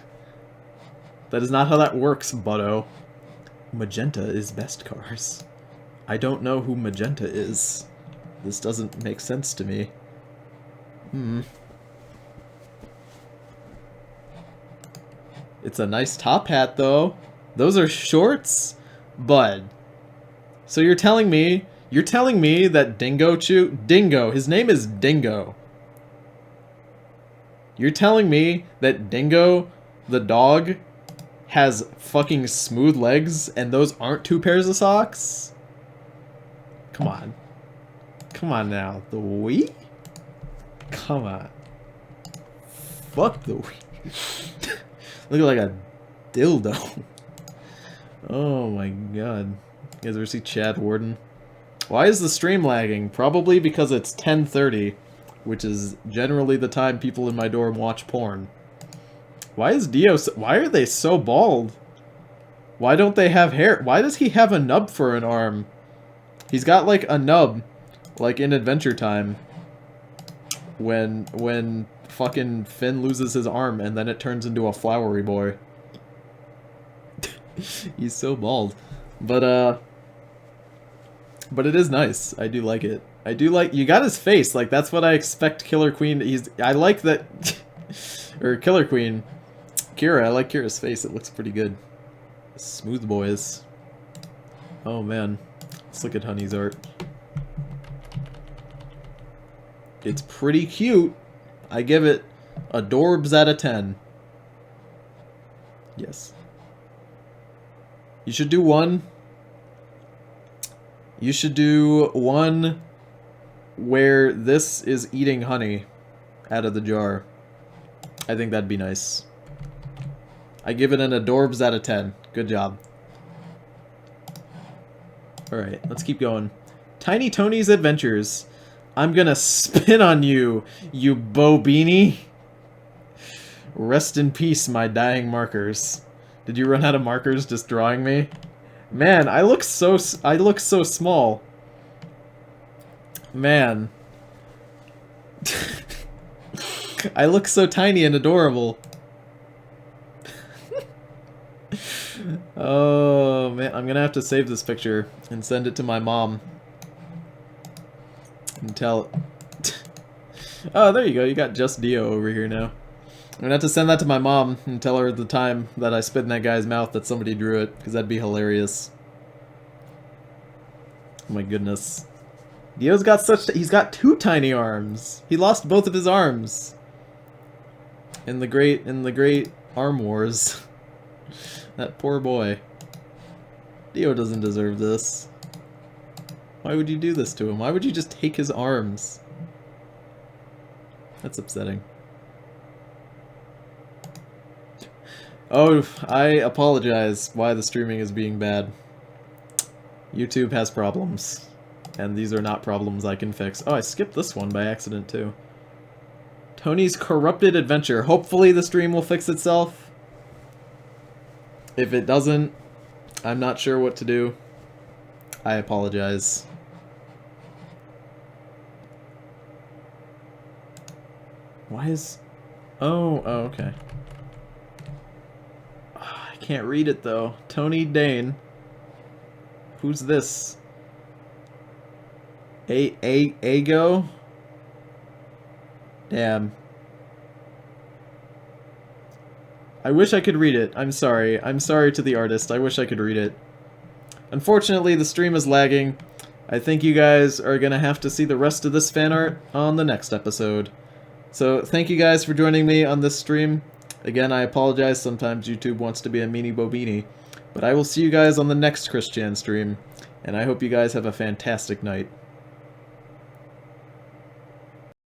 That is not how that works, butto. Magenta is best cars. I don't know who Magenta is. This doesn't make sense to me. It's a nice top hat, though. Those are shorts? Bud. So you're telling me that Dingo, his name is Dingo. You're telling me that Dingo, the dog, has fucking smooth legs, and those aren't 2 pairs of socks? Come on. Come on now. The Wii? Come on. Fuck the Wii. Look like a dildo. Oh my god. You guys ever see Chad Warden? Why is the stream lagging? Probably because it's 10:30, which is generally the time people in my dorm watch porn. Why is Dio why are they so bald? Why don't they have hair? Why does he have a nub for an arm? He's got like a nub, like in Adventure Time, when fucking Finn loses his arm and then it turns into a flowery boy. He's so bald. But it is nice. I do like it. I do like, you got his face, like that's what I expect Killer Queen, I like that, or Killer Queen, Kira, I like Kira's face, it looks pretty good. Smooth boys. Oh man, let's look at Honey's art. It's pretty cute. I give it adorbs out of 10. Yes. You should do one. You should do one where this is eating honey out of the jar. I think that'd be nice. I give it an adorbs out of 10. Good job. Alright, let's keep going. Tiny Tony's Adventures. I'm gonna spin on you, you Bobini. Rest in peace, my dying markers. Did you run out of markers just drawing me? Man, I look so small. Man. I look so tiny and adorable. Oh, man, I'm gonna have to save this picture and send it to my mom. And tell... Oh, there you go, you got just Dio over here now. I'm gonna have to send that to my mom and tell her the time that I spit in that guy's mouth that somebody drew it, because that'd be hilarious. Oh my goodness. Dio's got he's got 2 tiny arms! He lost both of his arms! In the great arm wars. That poor boy. Dio doesn't deserve this. Why would you do this to him? Why would you just take his arms? That's upsetting. Oh, I apologize why the streaming is being bad. YouTube has problems. And these are not problems I can fix. Oh, I skipped this one by accident too. Tony's Corrupted Adventure. Hopefully the stream will fix itself. If it doesn't, I'm not sure what to do. I apologize. Why is... Oh, okay. I can't read it though. Tony Dane. Who's this? Ago? Damn. I wish I could read it. I'm sorry. I'm sorry to the artist. I wish I could read it. Unfortunately, the stream is lagging. I think you guys are gonna have to see the rest of this fan art on the next episode. So, thank you guys for joining me on this stream. Again, I apologize. Sometimes YouTube wants to be a meanie bobini. But I will see you guys on the next Christian stream. And I hope you guys have a fantastic night.